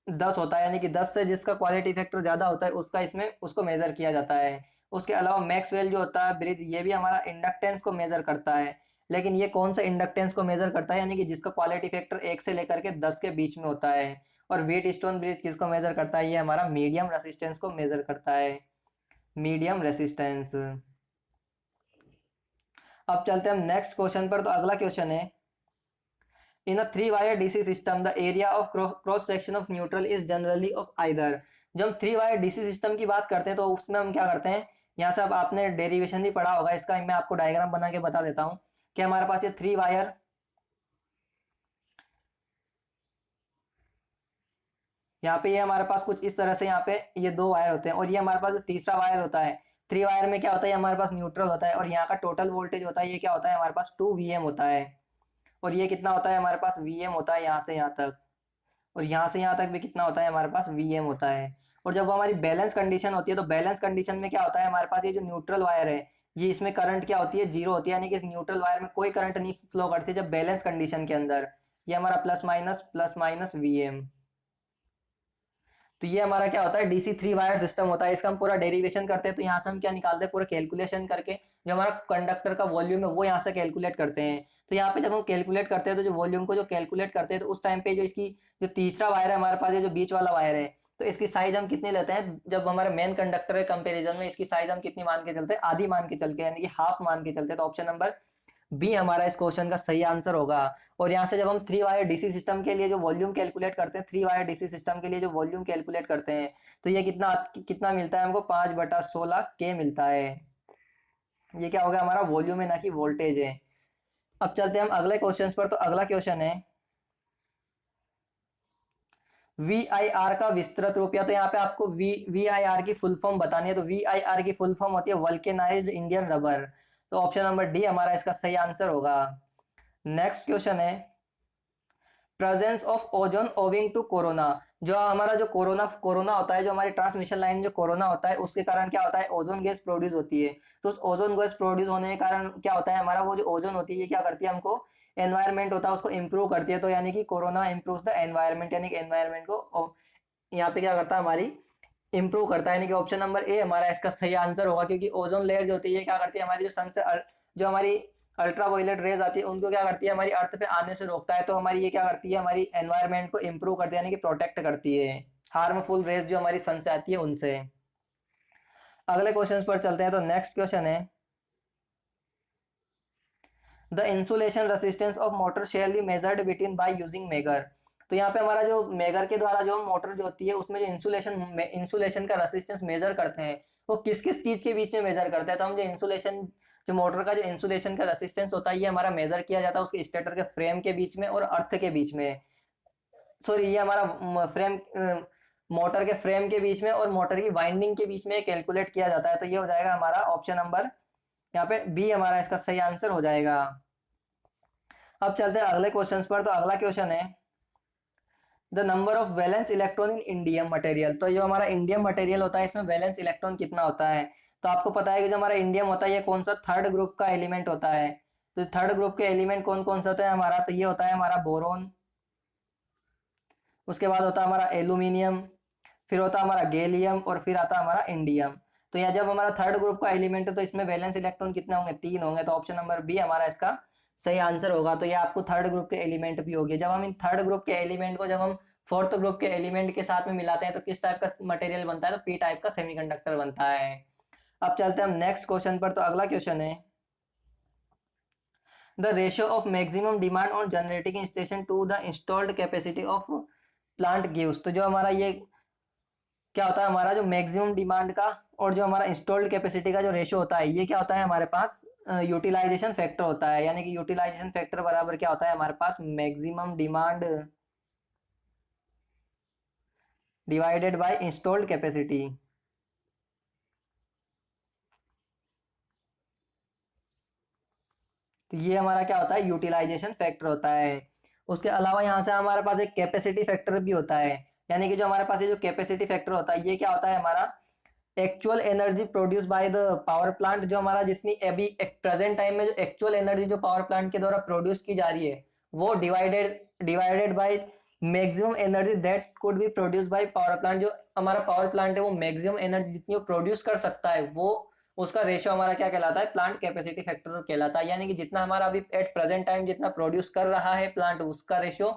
10 होता है, यानी कि 10 से जिसका क्वालिटी फैक्टर ज्यादा होता है उसका इसमें उसको मेजर किया जाता है। उसके अलावा मैक्सवेल जो होता है ब्रिज, ये भी हमारा इंडक्टेंस को मेजर करता है, लेकिन ये कौन सा इंडक्टेंस को मेजर करता है, यानी कि जिसका क्वालिटी फैक्टर 1 से लेकर के 10 के बीच में होता है। और व्हीट स्टोन ब्रिज किसको मेजर करता है, ये हमारा मीडियम रेसिस्टेंस को मेजर करता है, मीडियम रेसिस्टेंस। अब चलते हैं हम नेक्स्ट क्वेश्चन पर। तो अगला क्वेश्चन है, इन अ 3 wire DC system the area of cross section of neutral is generally of either. जब हम 3 वायर डीसी सिस्टम की बात करते हैं तो उसमें हम क्या करते हैं, यहाँ से अब आपने डेरिवेशन भी पढ़ा होगा इसका, मैं आपको डायग्राम बना के बता देता हूँ कि हमारे पास ये 3 वायर, यहाँ पे ये हमारे पास कुछ इस तरह से यहाँ पे ये 2 वायर होते हैं, और ये हमारे पास जो तीसरा वायर होता है, 3 वायर में क्या होता है, हमारे पास न्यूट्रल होता है, और यहाँ का टोटल वोल्टेज होता है, ये क्या होता है हमारे पास 2 वी एम होता है। और ये कितना होता है हमारे पास, वी एम होता है यहाँ से यहाँ तक, और यहाँ से यहाँ तक भी कितना होता है हमारे पास, वी एम होता है। और जब हमारी बैलेंस कंडीशन होती है तो बैलेंस कंडीशन में क्या होता है हमारे पास, ये जो न्यूट्रल वायर है ये इसमें करंट क्या होती है, जीरो होती है, यानी कि इस न्यूट्रल वायर में कोई करंट नहीं फ्लो करती है जब बैलेंस कंडीशन के अंदर। ये हमारा प्लस माइनस वी एम। तो ये हमारा क्या होता है, डीसी 3 वायर सिस्टम होता है। इसका हम पूरा डेरिवेशन करते हैं तो यहाँ से हम क्या निकालते हैं, पूरा कैलकुलेशन करके जो हमारा कंडक्टर का वॉल्यूम है वो यहाँ से कैलकुलेट करते हैं। तो यहाँ पे जब हम कैलकुलेट करते हैं तो जो वॉल्यूम को जो कैलकुलेट करते हैं तो उस टाइम पे जो इसकी जो तीसरा वायर है हमारे पास, ये जो बीच वाला वायर है, तो इसकी साइज हम कितनी लेते हैं, जब हमारे मेन कंडक्टर के कंपेरिजन में इसकी साइज हम कितनी मान के चलते हैं, आधी मान के चल के, यानी कि हाफ मान के चलते हैं। तो ऑप्शन नंबर बी हमारा इस क्वेश्चन का सही आंसर होगा। और यहाँ से जब हम 3 वायर डीसी सिस्टम के लिए जो वॉल्यूम कैलकुलेट करते हैं, 3 वायर डीसी सिस्टम के लिए जो वॉल्यूम कैलकुलेट करते हैं, तो ये कितना कितना मिलता है हमको, 5/16 के मिलता है। ये क्या होगा हमारा वॉल्यूम है ना कि वोल्टेज है। अब चलते हैं हम अगले क्वेश्चन पर। तो अगला क्वेश्चन है, वी आई आर का विस्तृत रूप, या तो यहाँ पे आपको वी आई आर की फुल फॉर्म बतानी है, तो वी आई आर की फुल फॉर्म होती है वल्केनाइज्ड इंडियन रबर। तो ऑप्शन नंबर डी हमारा इसका सही आंसर होगा। नेक्स्ट क्वेश्चन है, presence of ozone owing to corona, जो हमारा जो कोरोना कोरोना होता है, जो हमारी ट्रांसमिशन लाइन जो कोरोना होता है उसके कारण क्या होता है, ओजोन गैस प्रोड्यूस होती है। तो उस ओजोन गैस प्रोड्यूस होने के कारण क्या होता है, हमारा वो जो ओजोन होती है ये क्या करती है, हमको एनवायरमेंट होता है उसको इम्प्रूव करती है। तो यानी कि कोरोना इम्प्रूव द एनवायरमेंट, यानी कि एनवायरमेंट को यहाँ पे क्या करता है, हमारी इंप्रूव करता है, यानी कि ऑप्शन नंबर ए हमारा इसका सही आंसर होगा। क्योंकि ओजोन लेयर जो होती है ये क्या करती है, हमारी जो सन से जो हमारी अल्ट्रा वायलेट रेज आती है उनको क्या करती है, हमारी अर्थ पे आने से रोकता है। तो हमारी ये क्या करती है, हमारी एनवायरनमेंट को इंप्रूव करती है, यानी कि प्रोटेक्ट करती है हार्मफुल रेज जो हमारी सन से आती है उनसे। अगले क्वेश्चन पर चलते हैं। तो नेक्स्ट क्वेश्चन है, the insulation resistance of motor shall be measured between by using megger. तो यहाँ पे हमारा जो मेगर के द्वारा जो मोटर जो होती है उसमें जो इंसुलेशन का रेसिस्टेंस मेजर करते हैं वो किस किस चीज के बीच में मेजर करते हैं। तो हम जो इंसुलेशन जो मोटर का जो इंसुलेशन का रेसिस्टेंस होता है ये हमारा मेजर किया जाता है उसके स्टेटर के फ्रेम के बीच में और अर्थ के बीच में, सॉरी ये हमारा फ्रेम मोटर के फ्रेम के बीच में और मोटर की वाइंडिंग के बीच में कैलकुलेट किया जाता है। तो ये हो जाएगा हमारा ऑप्शन नंबर यहाँ पे बी हमारा इसका सही आंसर हो जाएगा। अब चलते हैं अगले क्वेश्चन पर। तो अगला क्वेश्चन है, the number of valence electron in indium material. तो जो हमारा इंडियम मटेरियल होता है इसमें वैलेंस इलेक्ट्रॉन कितना होता है। तो आपको पता है कि जो हमारा इंडियम होता है ये कौन सा थर्ड ग्रुप का एलिमेंट होता है। तो थर्ड ग्रुप के एलिमेंट कौन कौन से होते हैं हमारा, तो ये होता है हमारा बोरोन, उसके बाद होता है हमारा एल्यूमिनियम, फिर होता है हमारा गैलियम, और फिर आता है हमारा इंडियम। तो यहाँ जब हमारा थर्ड ग्रुप का एलिमेंट है तो इसमें वैलेंस इलेक्ट्रॉन कितने होंगे, 3 होंगे। तो ऑप्शन नंबर बी हमारा इसका सही आंसर होगा। तो ये आपको थर्ड ग्रुप के एलिमेंट भी होगी। जब हम इन थर्ड ग्रुप के एलिमेंट को जब हम फोर्थ ग्रुप के एलिमेंट के साथ में मिलाते हैं तो किस टाइप का मटेरियल बनता है, तो पी टाइप का सेमीकंडक्टर बनता है। अब चलते हैं हम नेक्स्ट क्वेश्चन पर। तो अगला क्वेश्चन है, the ratio of maximum demand on generating station to the installed capacity of plant gives. तो जो हमारा ये क्या होता है, हमारा जो मैक्सिमम डिमांड का और जो हमारा इंस्टॉल्ड कैपेसिटी का जो रेशियो होता है ये क्या होता है हमारे पास, यूटिलाइजेशन फैक्टर होता है। यानी कि यूटिलाइजेशन फैक्टर बराबर क्या होता है हमारे पास, maximum demand divided by installed capacity. तो ये हमारा क्या होता है, यूटिलाइजेशन फैक्टर होता है। उसके अलावा यहाँ से हमारे पास एक कैपेसिटी फैक्टर भी होता है, यानी कि जो हमारे पास ये जो कैपेसिटी फैक्टर होता है ये क्या होता है, हमारा actual energy produce by the power plant, जो हमारा जितनी अभी प्रेजेंट टाइम में जो एक्चुअल एनर्जी जो पावर प्लांट के द्वारा प्रोड्यूस की जा रही है वो divided divided by maximum energy that could be produce by power plant. जो हमारा पावर प्लांट है वो मैक्सिमम एनर्जी जितनी वो प्रोड्यूस कर सकता है वो उसका रेशियो हमारा क्या कहलाता है, प्लांट कैपेसिटी फैक्टर कहलाता है। यानी कि जितना हमारा अभी एट प्रेजेंट टाइम जितना प्रोड्यूस कर रहा है प्लांट उसका रेशियो,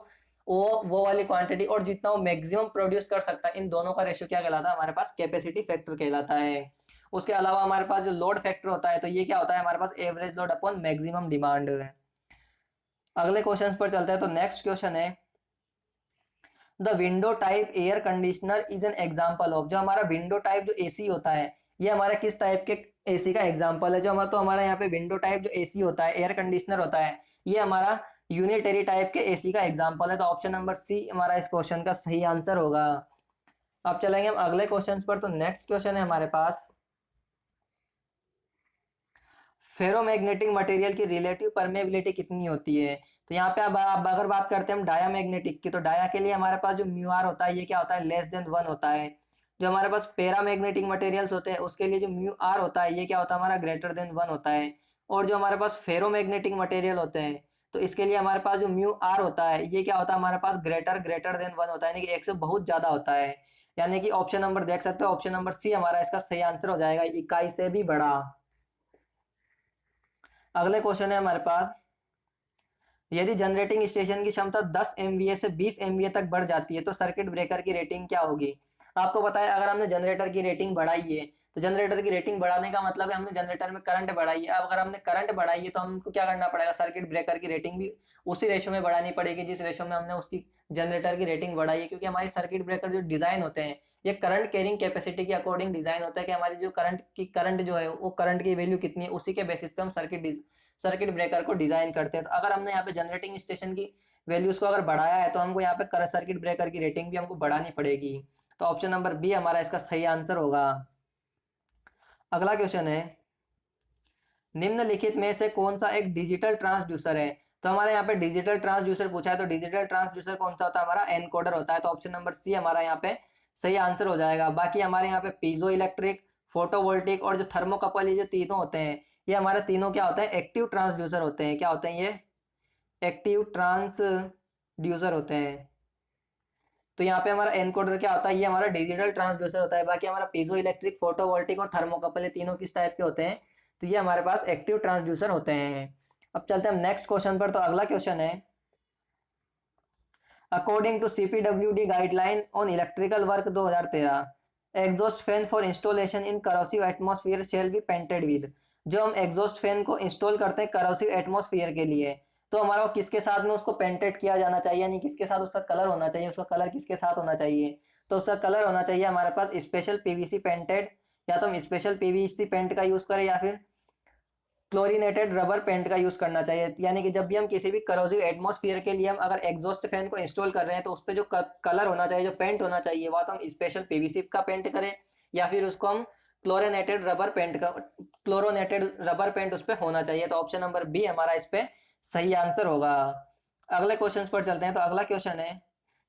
वो वाली क्वांटिटी और जितना वो मैक्सिमम प्रोड्यूस कर सकता है, इन दोनों का रेशियो क्या कहलाता है, हमारे पास कैपेसिटी फैक्टर कहलाता है। उसके अलावा हमारे पास जो लोड फैक्टर होता है तो ये क्या होता है, हमारे पास average load upon maximum demand है। अगले क्वेश्चन पर चलते हैं। तो नेक्स्ट क्वेश्चन है, the window type air conditioner is an example of. जो हमारा विंडो टाइप जो एसी होता है ये हमारा किस टाइप के एसी का एग्जांपल है। जो हमारा तो हमारा यहाँ पे विंडो टाइप जो एसी होता है, एयर कंडीशनर होता है, ये हमारा यूनिटरी टाइप के एसी का एग्जांपल है। तो ऑप्शन नंबर सी हमारा इस क्वेश्चन का सही आंसर होगा। अब चलेंगे हम अगले क्वेश्चन पर। तो नेक्स्ट क्वेश्चन है हमारे पास, फेरोमैग्नेटिक मटेरियल की रिलेटिव परमेबिलिटी कितनी होती है। तो यहाँ पे अब अगर बात करते हैं हम डायामैग्नेटिक की, तो डाया के लिए हमारे पास जो म्यू आर होता है ये क्या होता है, लेस देन 1 होता है। जो हमारे पास पैरामैग्नेटिक मटेरियल्स होते हैं उसके लिए जो म्यू आर होता है ये क्या होता है, हमारा ग्रेटर देन 1 होता है। और जो हमारे पास फेरोमैग्नेटिक मटेरियल होते हैं तो इसके लिए हमारे पास जो म्यू आर होता है ये क्या होता है, हमारे पास ग्रेटर ग्रेटर देन 1 होता है, यानी कि एक से बहुत ज्यादा होता है। यानी कि ऑप्शन नंबर देख सकते हो, ऑप्शन नंबर सी हमारा इसका सही आंसर हो जाएगा, इकाई से भी बड़ा। अगले क्वेश्चन है हमारे पास, यदि जनरेटिंग स्टेशन की क्षमता 10 एमवीए से 20 एमवीए तक बढ़ जाती है तो सर्किट ब्रेकर की रेटिंग क्या होगी। आपको पता है अगर हमने जनरेटर की रेटिंग बढ़ाई है तो जनरेटर की रेटिंग बढ़ाने का मतलब है हमने जनरेटर में करंट बढ़ाई है। अब अगर हमने करंट बढ़ाई है तो हमको क्या करना पड़ेगा, सर्किट ब्रेकर की रेटिंग भी उसी रेशो में बढ़ानी पड़ेगी जिस रेशो में हमने उसकी जनरेटर की रेटिंग बढ़ाई है। क्योंकि हमारी सर्किट ब्रेकर जो डिजाइन होते हैं ये करंट कैरिंग कैपेसिटी के अकॉर्डिंग डिजाइन होता है कि हमारी जो करंट जो है वो करंट की वैल्यू कितनी है उसी के बेसिस पे हम सर्किट ब्रेकर को डिजाइन करते हैं। तो अगर हमने यहाँ पे जनरेटिंग स्टेशन की वैल्यूज को अगर बढ़ाया है तो हमको यहाँ पे सर्किट ब्रेकर की रेटिंग भी हमको बढ़ानी पड़ेगी। तो ऑप्शन नंबर बी हमारा इसका सही आंसर होगा। अगला क्वेश्चन है, निम्नलिखित में से कौन सा एक डिजिटल ट्रांसड्यूसर है। तो हमारे यहाँ पे डिजिटल ट्रांसड्यूसर पूछा है, तो डिजिटल ट्रांसड्यूसर कौन सा होता है, हमारा एनकोडर होता है। तो ऑप्शन नंबर सी हमारा यहाँ पे सही आंसर हो जाएगा। बाकी हमारे यहाँ पे पीजो इलेक्ट्रिक, फोटोवोल्टिक और जो थर्मोकपल ये जो तीनों होते हैं ये हमारे तीनों क्या होते हैं, एक्टिव ट्रांसड्यूसर होते हैं। क्या होते हैं ये, एक्टिव ट्रांसड्यूसर होते हैं। तो यहाँ पे हमारा एनकोडर क्या होता है, ये हमारा डिजिटल ट्रांसड्यूसर होता है। बाकी हमारा पीजो इलेक्ट्रिक, फोटोवोल्टिक और थर्मोकपल ये तीनों किस टाइप के होते हैं, तो ये हमारे पास एक्टिव ट्रांसड्यूसर होते हैं। अब चलते हैं हम नेक्स्ट क्वेश्चन पर। तो अगला क्वेश्चन है, according to CPWD guideline on electrical work 2013, exhaust fan for installation in corrosive atmosphere shall be painted with. जो हम एग्जॉस्ट फैन को इंस्टॉल करते हैं करोसिव एटमॉस्फेयर के लिए तो हमारा वो किसके साथ में उसको पेंटेड किया जाना चाहिए, यानी किसके साथ उसका कलर होना चाहिए, उसका कलर किसके साथ होना चाहिए। तो उसका कलर होना चाहिए हमारे पास स्पेशल पीवीसी पेंटेड, या तो हम स्पेशल पीवीसी पेंट का यूज करें या फिर क्लोरीनेटेड रबर पेंट का यूज करना चाहिए। यानी कि जब भी हम किसी भी करोसिव एटमॉस्फेयर के लिए हम अगर एग्जॉस्ट फैन को इंस्टॉल कर रहे हैं तो उस पर जो कलर होना चाहिए, जो पेंट होना चाहिए, वह तो हम स्पेशल पीवीसी का पेंट करें या फिर उसको हम क्लोरोनेटेड रबर पेंट उस पर होना चाहिए। तो ऑप्शन नंबर बी हमारा इस पे सही आंसर होगा। अगले क्वेश्चन पर चलते हैं। तो अगला क्वेश्चन है,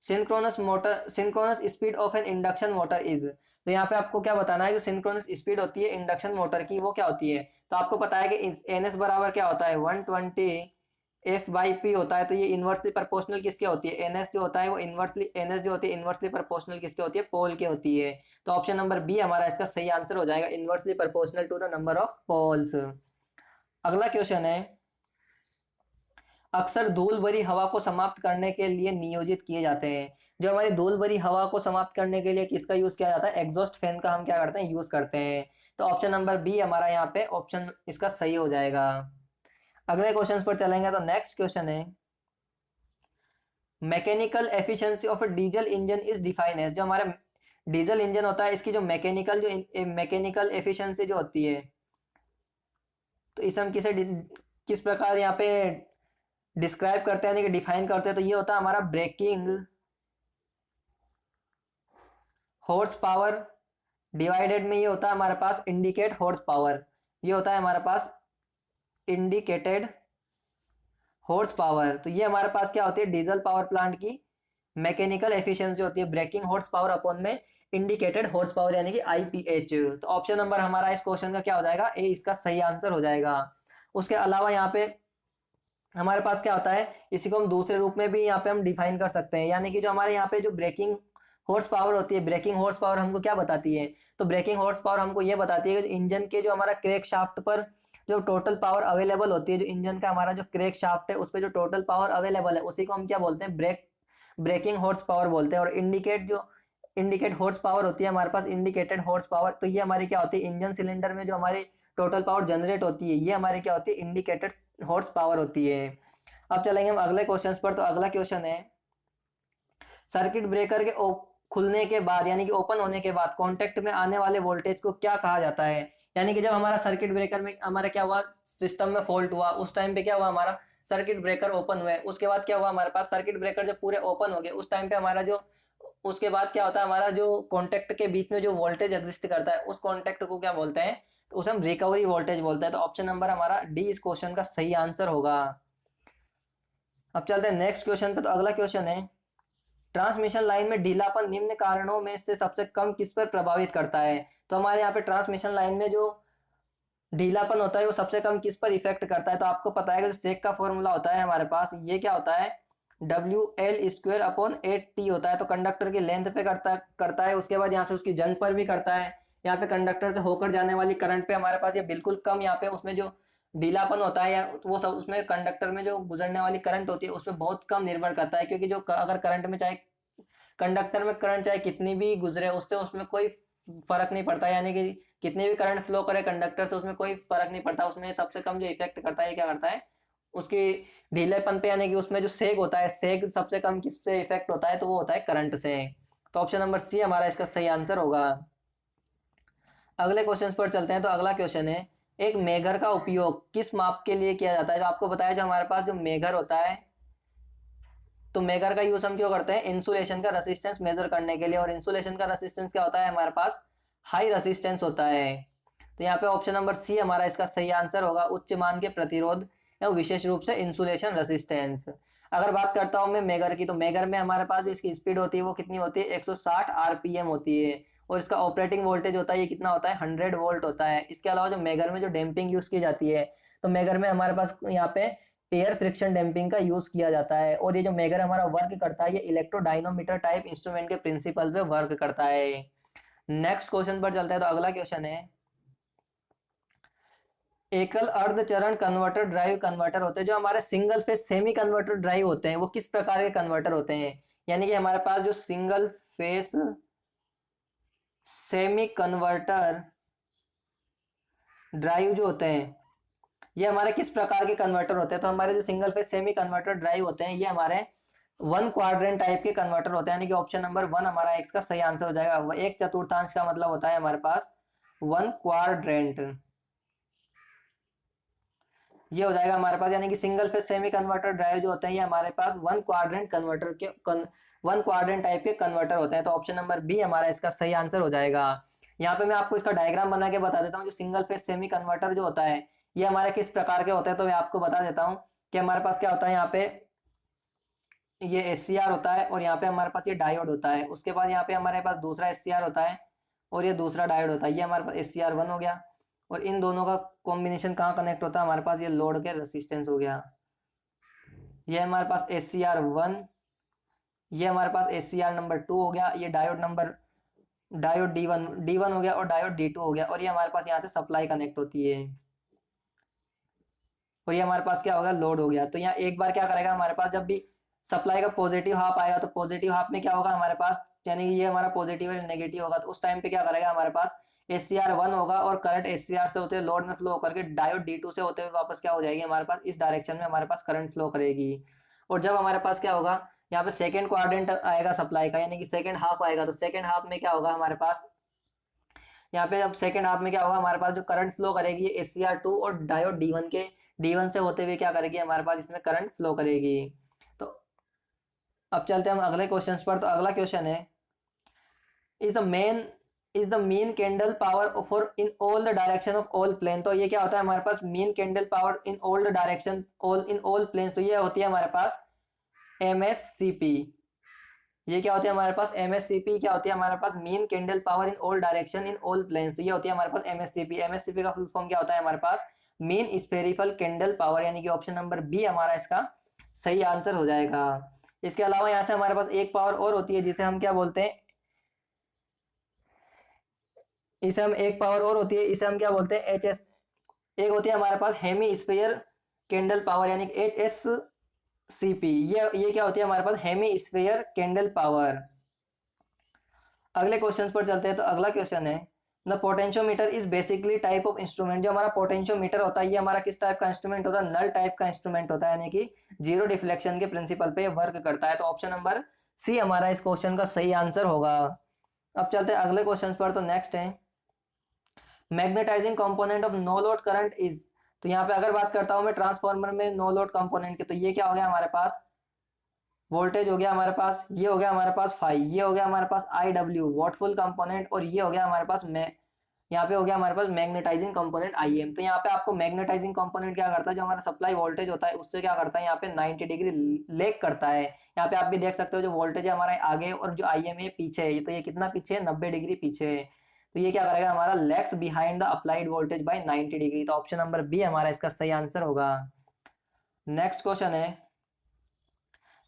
synchronous speed of N induction motor is. तो यहाँ पे आपको क्या बताना है, जो सिंक्रोनस स्पीड होती है इंडक्शन मोटर की वो क्या होती है। तो आपको पता है कि एन एस बराबर क्या होता है, 120 एफ बाई पी होता है। तो ये इनवर्सली प्रोपोर्शनल किसके होती है, एन एस जो होता है वो इनवर्सली, एन एस जो होती है इनवर्सली प्रोपोर्शनल किसके होती है, पोल के होती है। तो ऑप्शन नंबर बी हमारा इसका सही आंसर हो जाएगा, inversely proportional to the number of poles. अगला क्वेश्चन है, अक्सर धूल भरी हवा को समाप्त करने के लिए नियोजित किए जाते हैं। जो हमारी धूल भरी हवा को समाप्त करने के लिए किसका यूज किया जाता है, एग्जॉस्ट फैन का हम क्या करते हैं, यूज करते हैं। तो ऑप्शन नंबर बी हमारा यहाँ पे ऑप्शन इसका सही हो जाएगा। अगले क्वेश्चन पर चलेंगे। तो नेक्स्ट क्वेश्चन है, mechanical efficiency of a diesel engine is define as. जो हमारा डीजल इंजन होता है इसकी जो मैकेनिकल एफिशिएंसी जो होती है तो इसे हम किस प्रकार यहाँ पे डिस्क्राइब करते हैं, यानी कि डिफाइन करते हैं। तो ये होता है हमारा ब्रेकिंग हॉर्स पावर डिवाइडेड में ये होता है हमारे पास इंडिकेट हॉर्स पावर, ये होता है हमारे पास इंडिकेटेड हॉर्स पावर। तो ये हमारे पास क्या होती है, डीजल पावर प्लांट की मैकेनिकल एफिशिएंसी होती है ब्रेकिंग हॉर्स पावर अपॉन में इंडिकेटेड हॉर्स पावर यानी कि आईपीएच। तो ऑप्शन नंबर हमारा इस क्वेश्चन का क्या हो जाएगा, ए इसका सही आंसर हो जाएगा। उसके अलावा यहाँ पे हमारे पास क्या होता है, इसी को हम दूसरे रूप में भी यहाँ पे हम डिफाइन कर सकते हैं, यानी कि जो हमारे यहाँ पे जो ब्रेकिंग हॉर्स पावर होती है, ब्रेकिंग हॉर्स पावर हमको क्या बताती है, तो ब्रेकिंग हॉर्स पावर हमको ये बताती है कि इंजन के जो हमारा क्रैंक शाफ्ट पर जो टोटल पावर अवेलेबल होती है, जो इंजन का हमारा जो क्रैंक शाफ्ट है उस पर जो टोटल पावर अवेलेबल है उसी को हम क्या बोलते हैं, ब्रेकिंग हॉर्स पावर बोलते हैं। और इंडिकेट हॉर्स पावर होती है हमारे पास इंडिकेटेड हॉर्स पावर, तो ये हमारी क्या होती है, इंजन सिलेंडर में जो हमारी टोटल पावर जनरेट होती है ये हमारी क्या होती है, इंडिकेटेड हॉर्स पावर होती है। अब चलेंगे हम अगले क्वेश्चन पर। तो अगला क्वेश्चन है, सर्किट ब्रेकर के खुलने के बाद यानी कि ओपन होने के बाद कांटेक्ट में आने वाले वोल्टेज को क्या कहा जाता है। यानी कि जब हमारा सर्किट ब्रेकर में हमारा क्या हुआ, सिस्टम में फॉल्ट हुआ, उस टाइम पे क्या हुआ, हमारा सर्किट ब्रेकर ओपन हुए, उसके बाद क्या हुआ हमारे पास सर्किट ब्रेकर जब पूरे ओपन हो गए उस टाइम पे हमारा जो उसके बाद क्या होता है, हमारा जो कॉन्टेक्ट के बीच में जो वोल्टेज एग्जिस्ट करता है उस कॉन्टेक्ट को क्या बोलते हैं, तो उसे हम रिकवरी वोल्टेज बोलते हैं। तो ऑप्शन नंबर हमारा डी इस क्वेश्चन का सही आंसर होगा। अब चलते हैं नेक्स्ट क्वेश्चन पे। तो अगला क्वेश्चन है, ट्रांसमिशन लाइन में ढीलापन निम्न कारणों में से सबसे कम किस पर प्रभावित करता है। तो हमारे यहाँ पे ट्रांसमिशन लाइन में जो ढीलापन होता है वो सबसे कम किस पर इफेक्ट करता है। तो आपको पता है कि जो सेक का फॉर्मूला होता है हमारे पास, ये क्या होता है, WL² अपॉन 8T होता है। तो कंडक्टर की लेंथ पे करता है, उसके बाद यहाँ से उसकी जंग पर भी करता है, यहाँ पे कंडक्टर से होकर जाने वाली करंट पे हमारे पास ये बिल्कुल कम, यहाँ पे उसमें जो ढीलापन होता है या वो सब उसमें कंडक्टर में जो गुजरने वाली करंट होती है उसमें बहुत कम निर्भर करता है, क्योंकि जो अगर करंट में चाहे कंडक्टर में करंट चाहे कितनी भी गुजरे उससे उसमें कोई फर्क नहीं पड़ता, यानी कि कितनी भी करंट फ्लो करे कंडक्टर से उसमें कोई फर्क नहीं पड़ता। उसमें सबसे कम जो इफेक्ट करता है क्या करता है, उसकी ढीलेपन पे, यानी कि उसमें जो सेग होता है, सेग सबसे कम किससे इफेक्ट होता है, तो वो होता है करंट से। तो ऑप्शन नंबर सी हमारा इसका सही आंसर होगा। अगले क्वेश्चन पर चलते हैं। तो अगला क्वेश्चन है, एक मेगर का उपयोग किस माप के लिए किया जाता है। तो आपको बताया जो हमारे पास जो मेगर होता है, तो मेगर का यूज हम क्यों करते हैं, इंसुलेशन का रेसिस्टेंस मेजर करने के लिए। और इंसुलेशन का रेसिस्टेंस क्या होता है हमारे पास, हाई रेसिस्टेंस होता है। तो यहाँ पे ऑप्शन नंबर सी हमारा इसका सही आंसर होगा, उच्च मान के प्रतिरोध या विशेष रूप से इंसुलेशन रेसिस्टेंस। अगर बात करता हूँ मैं मेगर की, तो मेगर में हमारे पास इसकी स्पीड होती है वो कितनी होती है, 160 RPM होती है। और इसका ऑपरेटिंग वोल्टेज होता है ये कितना होता है, 100 वोल्ट होता है। इसके अलावा जो मेगर में जो डैम्पिंग यूज की जाती है, तो मेगर में हमारे पास यहाँ पे एयर फ्रिक्शन डैम्पिंग का यूज किया जाता है। और ये जो मेगर हमारा वर्क करता है ये इलेक्ट्रोडायनोमीटर टाइप इंस्ट्रूमेंट के प्रिंसिपल पे वर्क करता है। नेक्स्ट क्वेश्चन पर चलते हैं। तो अगला क्वेश्चन है, एकल अर्ध चरण कन्वर्टर ड्राइव कन्वर्टर होते हैं, जो हमारे single phase semi converter drive होते हैं वो किस प्रकार के कन्वर्टर होते हैं। यानी कि हमारे पास जो single phase semi converter drive जो होते हैं ये हमारे किस प्रकार के कन्वर्टर होते हैं। तो हमारे जो single phase semi converter drive होते हैं ये हमारे वन क्वाड्रेंट टाइप के कन्वर्टर होते हैं, यानी कि ऑप्शन नंबर वन हमारा एक्स का सही आंसर हो जाएगा। एक चतुर्थांश का मतलब होता है हमारे पास वन क्वाड्रेंट, ये हो जाएगा हमारे पास। यानी कि single phase semi converter drive जो होते हैं ये हमारे पास one quadrant one quadrant type के कन्वर्टर होते हैं। तो ऑप्शन नंबर बी हमारा इसका सही आंसर हो जाएगा। यहाँ पे मैं आपको इसका डायग्राम बना के बता देता हूँ। जो सिंगल फेज सेमी कन्वर्टर जो होता है ये हमारे किस प्रकार के होते हैं, तो मैं आपको बता देता हूँ कि हमारे पास क्या होता है, यहाँ पे ये SCR होता है और यहाँ पे हमारे पास ये डायोड होता है। उसके बाद यहाँ पे हमारे पास दूसरा SCR होता है और ये दूसरा डायोड होता है। ये हमारे पास SCR1 हो गया और इन दोनों का कॉम्बिनेशन कहाँ कनेक्ट होता है, हमारे पास ये लोड के रेसिस्टेंस हो गया। ये हमारे पास SCR1, ये हमारे पास SCR नंबर 2 हो गया, ये डायोड D1 हो गया और डायोड D2 हो गया। और ये हमारे पास यहाँ से सप्लाई कनेक्ट होती है और ये हमारे पास क्या होगा, लोड हो गया। तो यहाँ एक बार क्या करेगा हमारे पास, जब भी सप्लाई का पॉजिटिव हाफ आएगा तो पॉजिटिव हाफ में क्या होगा हमारे पास, यानी कि ये हमारा पॉजिटिव और नेगेटिव होगा, तो उस टाइम पे क्या करेगा हमारे पास SCR1 होगा और करंट SCR से होते हुए लोड में फ्लो करके डायोड D2 से होते हुए वापस क्या हो जाएगी हमारे पास, इस डायरेक्शन में हमारे पास करंट फ्लो करेगी। और जब हमारे पास क्या होगा, यहाँ पे सेकेंड क्वाड्रेंट आएगा सप्लाई का, यानी कि सेकेंड हाफ आएगा, तो सेकेंड हाफ में क्या होगा हमारे पास, यहाँ पे अब सेकेंड हाफ में क्या होगा हमारे पास, जो करंट फ्लो करेगी SCR2 और डायोड D1 से होते हुए क्या करेगी हमारे पास, इसमें करंट फ्लो करेगी। तो अब चलते हैं हम अगले क्वेश्चन पर। तो अगला क्वेश्चन है, is the main is the mean candle power for in all the direction of all plane. तो ये क्या होता है हमारे पास mean candle power in all the direction all in all plane, तो ये होती है हमारे पास MSCP। ये क्या होती है हमारे पास MSCP, क्या होती है हमारे पास mean candle power in all direction in all planes, तो ये होती है हमारे पास MSCP। MSCP का फुल फॉर्म क्या होता है हमारे पास मीन स्फेरिकल कैंडल पावर, यानी कि ऑप्शन नंबर बी हमारा इसका सही आंसर हो जाएगा। इसके अलावा यहाँ से हमारे पास एक पावर और होती है जिसे हम क्या बोलते हैं, इसे हम एक पावर और होती है, इसे हम क्या बोलते हैं HS। एक होती है हमारे पास हेमी स्फीयर कैंडल पावर यानी कि HSCP। ये क्या होती है हमारे पास हेमी स्फीयर कैंडल पावर। अगले क्वेश्चन पर चलते हैं। तो अगला क्वेश्चन है the potentiometer is basically type of instrument. जो हमारा पोटेंशियोमीटर होता है ये हमारा किस टाइप का इंस्ट्रूमेंट होता है, नल टाइप का इंस्ट्रूमेंट होता है, यानी कि जीरो डिफ्लेक्शन के प्रिंसिपल पे वर्क करता है। तो ऑप्शन नंबर सी हमारा इस क्वेश्चन का सही आंसर होगा। अब चलते हैं अगले क्वेश्चन पर। तो नेक्स्ट है magnetising component of no load current is. तो यहाँ पे अगर बात करता हूँ मैं ट्रांसफार्मर में नो लोड कंपोनेंट की, तो ये क्या हो गया हमारे पास वोल्टेज हो गया हमारे पास, ये हो गया हमारे पास फाई, ये हो गया हमारे पास IW वॉटफुल कंपोनेंट, और ये हो गया हमारे पास यहाँ पे हो गया हमारे पास मैग्नेटाइजिंग कंपोनेंट IM। तो यहाँ पे आपको मैग्नेटाइजिंग कंपोनेंट क्या करता है, जो हमारा सप्लाई वोल्टेज होता है उससे क्या करता है यहाँ पे 90 डिग्री लेग करता है। यहाँ पे आप भी देख सकते हो जो वोल्टेज है हमारा आगे और जो IM है पीछे है, तो ये कितना पीछे है 90 डिग्री पीछे है। तो ये क्या करेगा हमारा legs behind the applied voltage bye 90 degree. तो ऑप्शन नंबर बी हमारा इसका सही आंसर होगा। नेक्स्ट क्वेश्चन है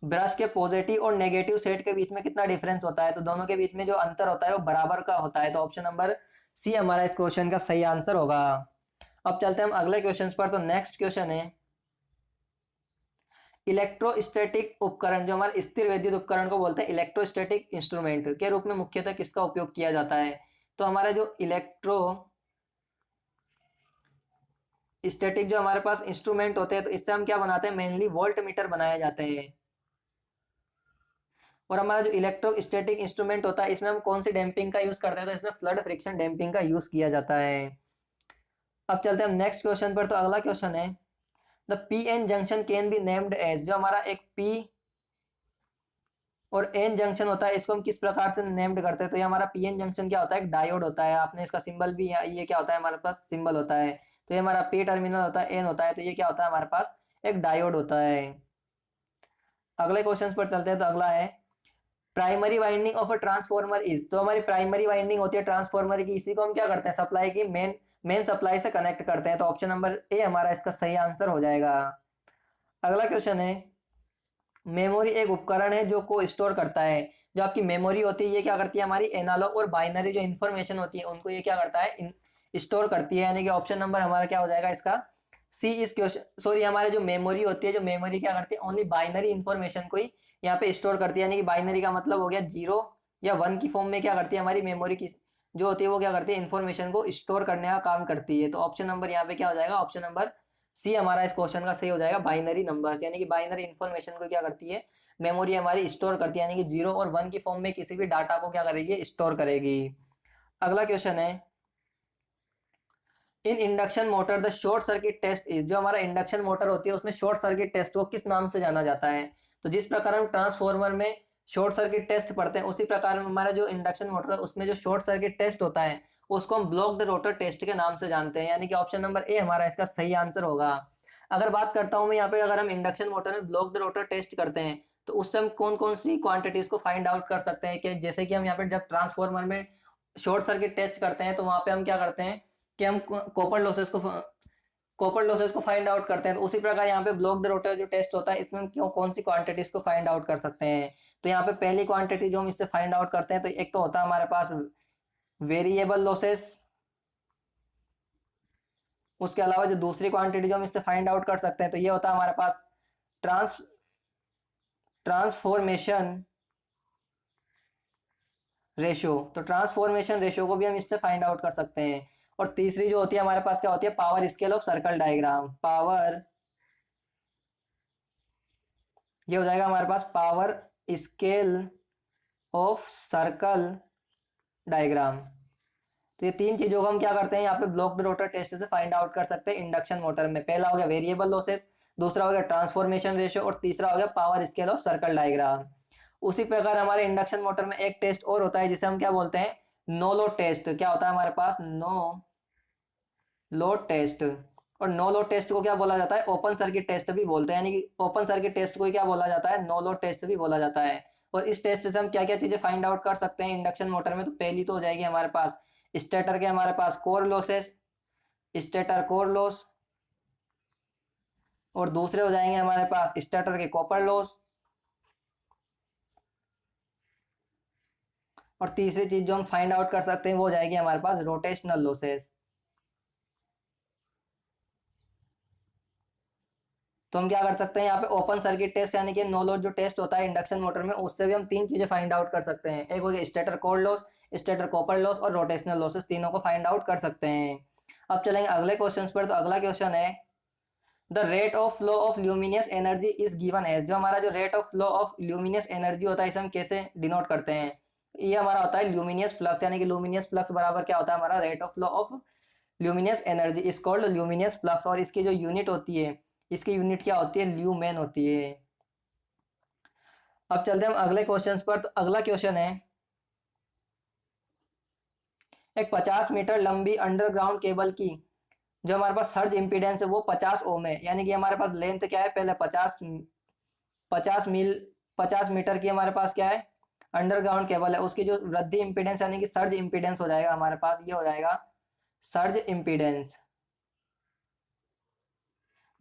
ब्रश के पॉजिटिव और नेगेटिव सेट के बीच में कितना डिफरेंस होता है। तो दोनों के बीच में जो अंतर होता है वो बराबर का होता है। तो ऑप्शन नंबर सी हमारा इस क्वेश्चन का सही आंसर होगा। अब चलते हैं हम अगले क्वेश्चन पर। तो नेक्स्ट क्वेश्चन है इलेक्ट्रोस्टैटिक उपकरण, जो हमारे स्थिर वैद्युत उपकरण को बोलते हैं इलेक्ट्रोस्टैटिक इंस्ट्रूमेंट के रूप में मुख्यतः किसका उपयोग किया जाता है। तो हमारा जो इलेक्ट्रोस्टैटिक जो हमारे पास इंस्ट्रूमेंट होते हैं तो इससे हम क्या बनाते हैं, मेनली वोल्ट मीटर बनाए जाते हैं। और हमारा जो इलेक्ट्रोस्टैटिक इंस्ट्रूमेंट होता है इसमें हम कौन सी डैम्पिंग का यूज करते हैं, तो इसमें फ्लड फ्रिक्शन डैम्पिंग का यूज किया जाता है। अब चलते हैं हम नेक्स्ट क्वेश्चन पर। तो अगला क्वेश्चन है the PN junction can be named as. जो हमारा एक P और N जंक्शन होता है इसको हम किस प्रकार से नेम्ड करते हैं। तो ये हमारा PN जंक्शन क्या होता है, एक डायोड होता है। आपने इसका सिंबल भी ये क्या होता है हमारे पास सिंबल होता है। तो ये हमारा P टर्मिनल होता है, N होता है, तो ये क्या होता है हमारे पास एक डायोड होता है। अगले क्वेश्चन पर चलते हैं। तो अगला है primary winding of a transformer is. तो हमारी प्राइमरी वाइंडिंग होती है ट्रांसफॉर्मर की, इसी को हम क्या करते हैं सप्लाई की मेन सप्लाई से कनेक्ट करते हैं। तो ऑप्शन नंबर ए हमारा इसका सही आंसर हो जाएगा। अगला क्वेश्चन है मेमोरी एक उपकरण है जो को स्टोर करता है। जो आपकी मेमोरी होती है ये क्या करती है, हमारी एनालॉग और बाइनरी जो इन्फॉर्मेशन होती है उनको ये क्या करता है स्टोर करती है, यानी कि ऑप्शन नंबर हमारा क्या हो जाएगा इसका सी। इस क्वेश्चन सॉरी हमारे जो मेमोरी होती है, जो मेमोरी क्या करती है ओनली बाइनरी इन्फॉर्मेशन को ही यहाँ पे स्टोर करती है, यानी कि बाइनरी का मतलब हो गया 0 या 1 की फॉर्म में क्या करती है हमारी मेमोरी की जो होती है वो क्या करती है इन्फॉर्मेशन को स्टोर करने का काम करती है। तो ऑप्शन नंबर यहाँ पे क्या हो जाएगा, ऑप्शन नंबर सी हमारा इस क्वेश्चन का सही हो जाएगा। बाइनरी नंबर्स यानी कि बाइनरी इन्फॉर्मेशन को क्या करती है मेमोरी हमारी स्टोर करती है, यानी कि 0 और 1 की फॉर्म में किसी भी डाटा को क्या करेगी स्टोर करेगी। अगला क्वेश्चन है in induction motor the short circuit test is. जो हमारा इंडक्शन मोटर होती है उसमें शॉर्ट सर्किट टेस्ट को किस नाम से जाना जाता है। तो जिस प्रकार हम ट्रांसफॉर्मर में शॉर्ट सर्किट टेस्ट पढ़ते हैं उसी प्रकार हमारा जो इंडक्शन मोटर है उसमें जो शॉर्ट सर्किट टेस्ट होता है उसको हम ब्लॉक्ड रोटर टेस्ट के नाम से जानते हैं, यानी कि ऑप्शन नंबर ए हमारा इसका सही आंसर होगा। अगर बात करता हूं मैं यहाँ पे अगर हम इंडक्शन मोटर में ब्लॉक्ड रोटर टेस्ट करते हैं तो उससे हम कौन कौन सी क्वांटिटीज को फाइंड आउट कर सकते हैं कि जैसे कि हम यहाँ पे जब ट्रांसफॉर्मर में शॉर्ट सर्किट टेस्ट करते हैं तो वहां पे हम क्या करते हैं कि हम कॉपर लॉसेस को फाइंड आउट करते हैं। तो उसी प्रकार यहाँ पे ब्लॉक्ड रोटर जो टेस्ट होता है इसमें हम क्यों कौन सी क्वांटिटीज को फाइंड आउट कर सकते हैं। तो यहाँ पे पहली क्वांटिटी जो हम इससे फाइंड आउट करते हैं तो एक तो होता है हमारे पास वेरिएबल लॉसेस। उसके अलावा जो दूसरी क्वांटिटी जो हम इससे फाइंड आउट कर सकते हैं तो ये होता है हमारे पास ट्रांसफॉर्मेशन रेशियो। तो ट्रांसफॉर्मेशन रेशियो को भी हम इससे फाइंड आउट कर सकते हैं। और तीसरी जो होती है हमारे पास क्या होती है power scale of circle diagram. ये हो जाएगा हमारे पास power scale of circle diagram. तो ये तीन चीजों को हम क्या करते हैं यहाँ पे ब्लॉक्ड रोटर टेस्ट से फाइंड आउट कर सकते हैं इंडक्शन मोटर में। पहला हो गया वेरिएबल लॉसेस, दूसरा हो गया ट्रांसफॉर्मेशन रेशियो और तीसरा हो गया power scale of circle diagram. उसी प्रकार हमारे इंडक्शन मोटर में एक टेस्ट और होता है जिसे हम क्या बोलते हैं, नो लोड टेस्ट। क्या होता है हमारे पास, नो लोड टेस्ट। और नो लोड टेस्ट को क्या बोला जाता है, ओपन सर्किट टेस्ट भी बोलते हैं, यानी कि ओपन सर्किट टेस्ट को ही क्या बोला जाता है, नो लोड टेस्ट भी बोला जाता है। और इस टेस्ट से हम क्या क्या चीजें फाइंड आउट कर सकते हैं इंडक्शन मोटर में, तो पहली तो हो जाएगी हमारे पास स्टेटर के हमारे पास core losses, stator core loss, और दूसरे हो जाएंगे हमारे पास स्टेटर के कॉपर लॉस, और तीसरी चीज जो हम फाइंड आउट कर सकते हैं वो हो जाएगी हमारे पास रोटेशनल लॉसेस। तो हम क्या कर सकते हैं यहाँ पे ओपन सर्किट टेस्ट यानी कि नो लोड जो टेस्ट होता है इंडक्शन मोटर में, उससे भी हम तीन चीजें फाइंड आउट कर सकते हैं। एक हो गया stator core loss, stator copper loss और रोटेशनल लॉसेस, तीनों को फाइंड आउट कर सकते हैं। अब चलेंगे अगले क्वेश्चन पर। तो अगला क्वेश्चन है the rate of flow of luminous energy is given as. जो हमारा जो rate of flow of luminous energy होता है इसे हम कैसे डिनोट करते हैं, ये हमारा होता है ल्यूमिनियस फ्लक्स, यानी कि ल्यूमिनियस फ्लक्स बराबर क्या होता है हमारा rate of flow of luminous energy is called luminous flux. और इसकी जो यूनिट होती है, इसकी यूनिट क्या होती है, ल्यूमेन होती है। अब चलते हैं हम अगले क्वेश्चन पर। तो अगला क्वेश्चन है एक 50 मीटर लंबी अंडरग्राउंड केबल की जो हमारे पास सर्ज इंपीडेंस है वो 50 ओम है, यानी कि हमारे पास लेंथ क्या है, पहले 50 मील 50 मीटर की हमारे पास क्या है अंडरग्राउंड केबल है, उसकी जो वृद्धि इंपीडेंस यानी कि सर्ज इंपीडेंस हो जाएगा हमारे पास, ये हो जाएगा सर्ज इंपीडेंस।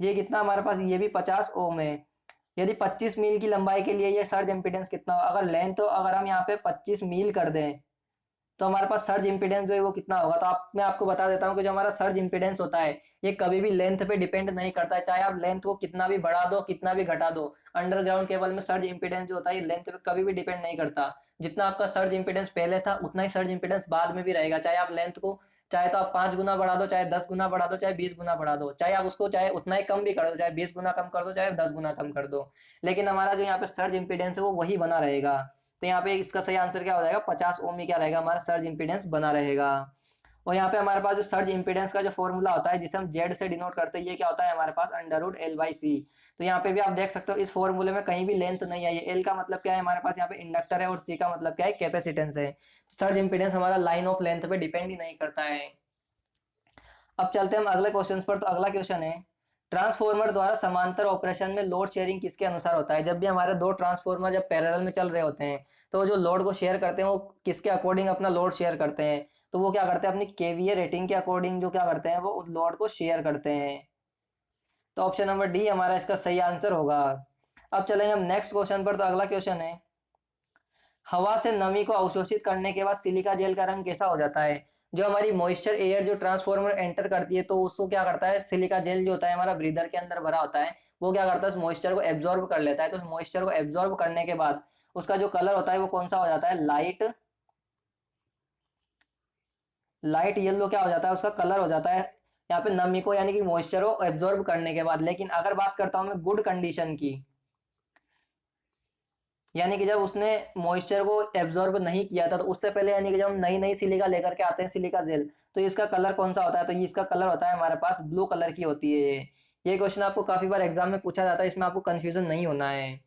ये कितना हमारे पास, ये भी 50 ओम है। यदि 25 मील की लंबाई के लिए ये सर्ज इंपीडेंस कितना हो, अगर लेंथ तो अगर हम यहाँ पे 25 मील कर दें तो हमारे पास सर्ज इंपीडेंस जो है वो कितना होगा। तो मैं आपको बता देता हूँ कि जो हमारा सर्ज इंपीडेंस होता है ये कभी भी लेंथ पे डिपेंड नहीं करता है, चाहे आप लेंथ को कितना भी बढ़ा दो कितना भी घटा दो। अंडरग्राउंड केबल में सर्ज इंपीडेंस जो होता है लेंथ पे कभी भी डिपेंड नहीं करता। जितना आपका सर्ज इंपीडेंस पहले था उतना ही सर्ज इंपीडेंस बाद में भी रहेगा, चाहे आप लेंथ को चाहे तो आप 5 गुना बढ़ा दो, चाहे 10 गुना बढ़ा दो, चाहे 20 गुना बढ़ा दो, चाहे आप उसको चाहे उतना ही कम भी कर दो, चाहे 20 गुना कम कर दो, चाहे 10 गुना कम कर दो, लेकिन हमारा जो यहाँ पे सर्ज इंपीडेंस है वो वही बना रहेगा। तो यहाँ पे इसका सही आंसर क्या हो जाएगा, 50 ओम ही क्या रहेगा हमारा सर्ज इंपीडेंस बना रहेगा। और यहाँ पे हमारे पास जो सर्ज इंपीडेंस का जो फॉर्मूला होता है जिसे हम जेड से डिनोट करते हैं, ये क्या होता है हमारे पास √L/C। तो यहाँ पे भी आप देख सकते हो इस फॉर्मूले में कहीं भी लेंथ नहीं आई है। एल का मतलब क्या है हमारे पास यहाँ पे इंडक्टर है, और सी का मतलब क्या है कैपेसिटेंस है। सर्ज इंपीडेंस हमारा लाइन ऑफ लेंथ पे डिपेंड ही नहीं करता है। अब चलते हैं हम अगले क्वेश्चन पर। तो अगला क्वेश्चन है ट्रांसफॉर्मर द्वारा समांतर ऑपरेशन में लोड शेयरिंग किसके अनुसार होता है। जब भी हमारे दो ट्रांसफॉर्मर जब पैरेलल में चल रहे होते हैं तो जो लोड को शेयर करते हैं वो किसके अकॉर्डिंग अपना लोड शेयर करते हैं, तो वो क्या करते हैं अपनी केवीए रेटिंग के अकॉर्डिंग जो क्या करते हैं वो लोड को शेयर करते हैं। तो ऑप्शन नंबर डी हमारा इसका सही आंसर होगा। अब चलेंगे हम नेक्स्ट क्वेश्चन पर। तो अगला क्वेश्चन है हवा से नमी को अवशोषित करने के बाद सिलिका जेल का रंग कैसा हो जाता है। जो हमारी मॉइस्चर एयर जो ट्रांसफॉर्मर एंटर करती है तो उसको क्या करता है, सिलिका जेल जो होता है हमारा ब्रीदर के अंदर भरा होता है, वो क्या करता है उस मॉइस्चर को एब्जॉर्ब कर लेता है। तो उस मॉइस्चर को एब्जॉर्ब करने के बाद उसका जो कलर होता है वो कौन सा हो जाता है, लाइट लाइट येलो क्या हो जाता है उसका कलर हो जाता है यहाँ पे नमी को यानी कि मॉइस्चर को एब्जॉर्ब करने के बाद। लेकिन अगर बात करता हूँ मैं गुड कंडीशन की, यानी कि जब उसने मॉइस्चर को एब्जॉर्ब नहीं किया था तो उससे पहले यानी कि जब हम नई नई सिलिका लेकर के आते हैं सिलिका जेल, तो इसका कलर कौन सा होता है, तो ये इसका कलर होता है हमारे पास ब्लू कलर की होती है। ये क्वेश्चन आपको काफी बार एग्जाम में पूछा जाता है, इसमें आपको कंफ्यूजन नहीं होना है।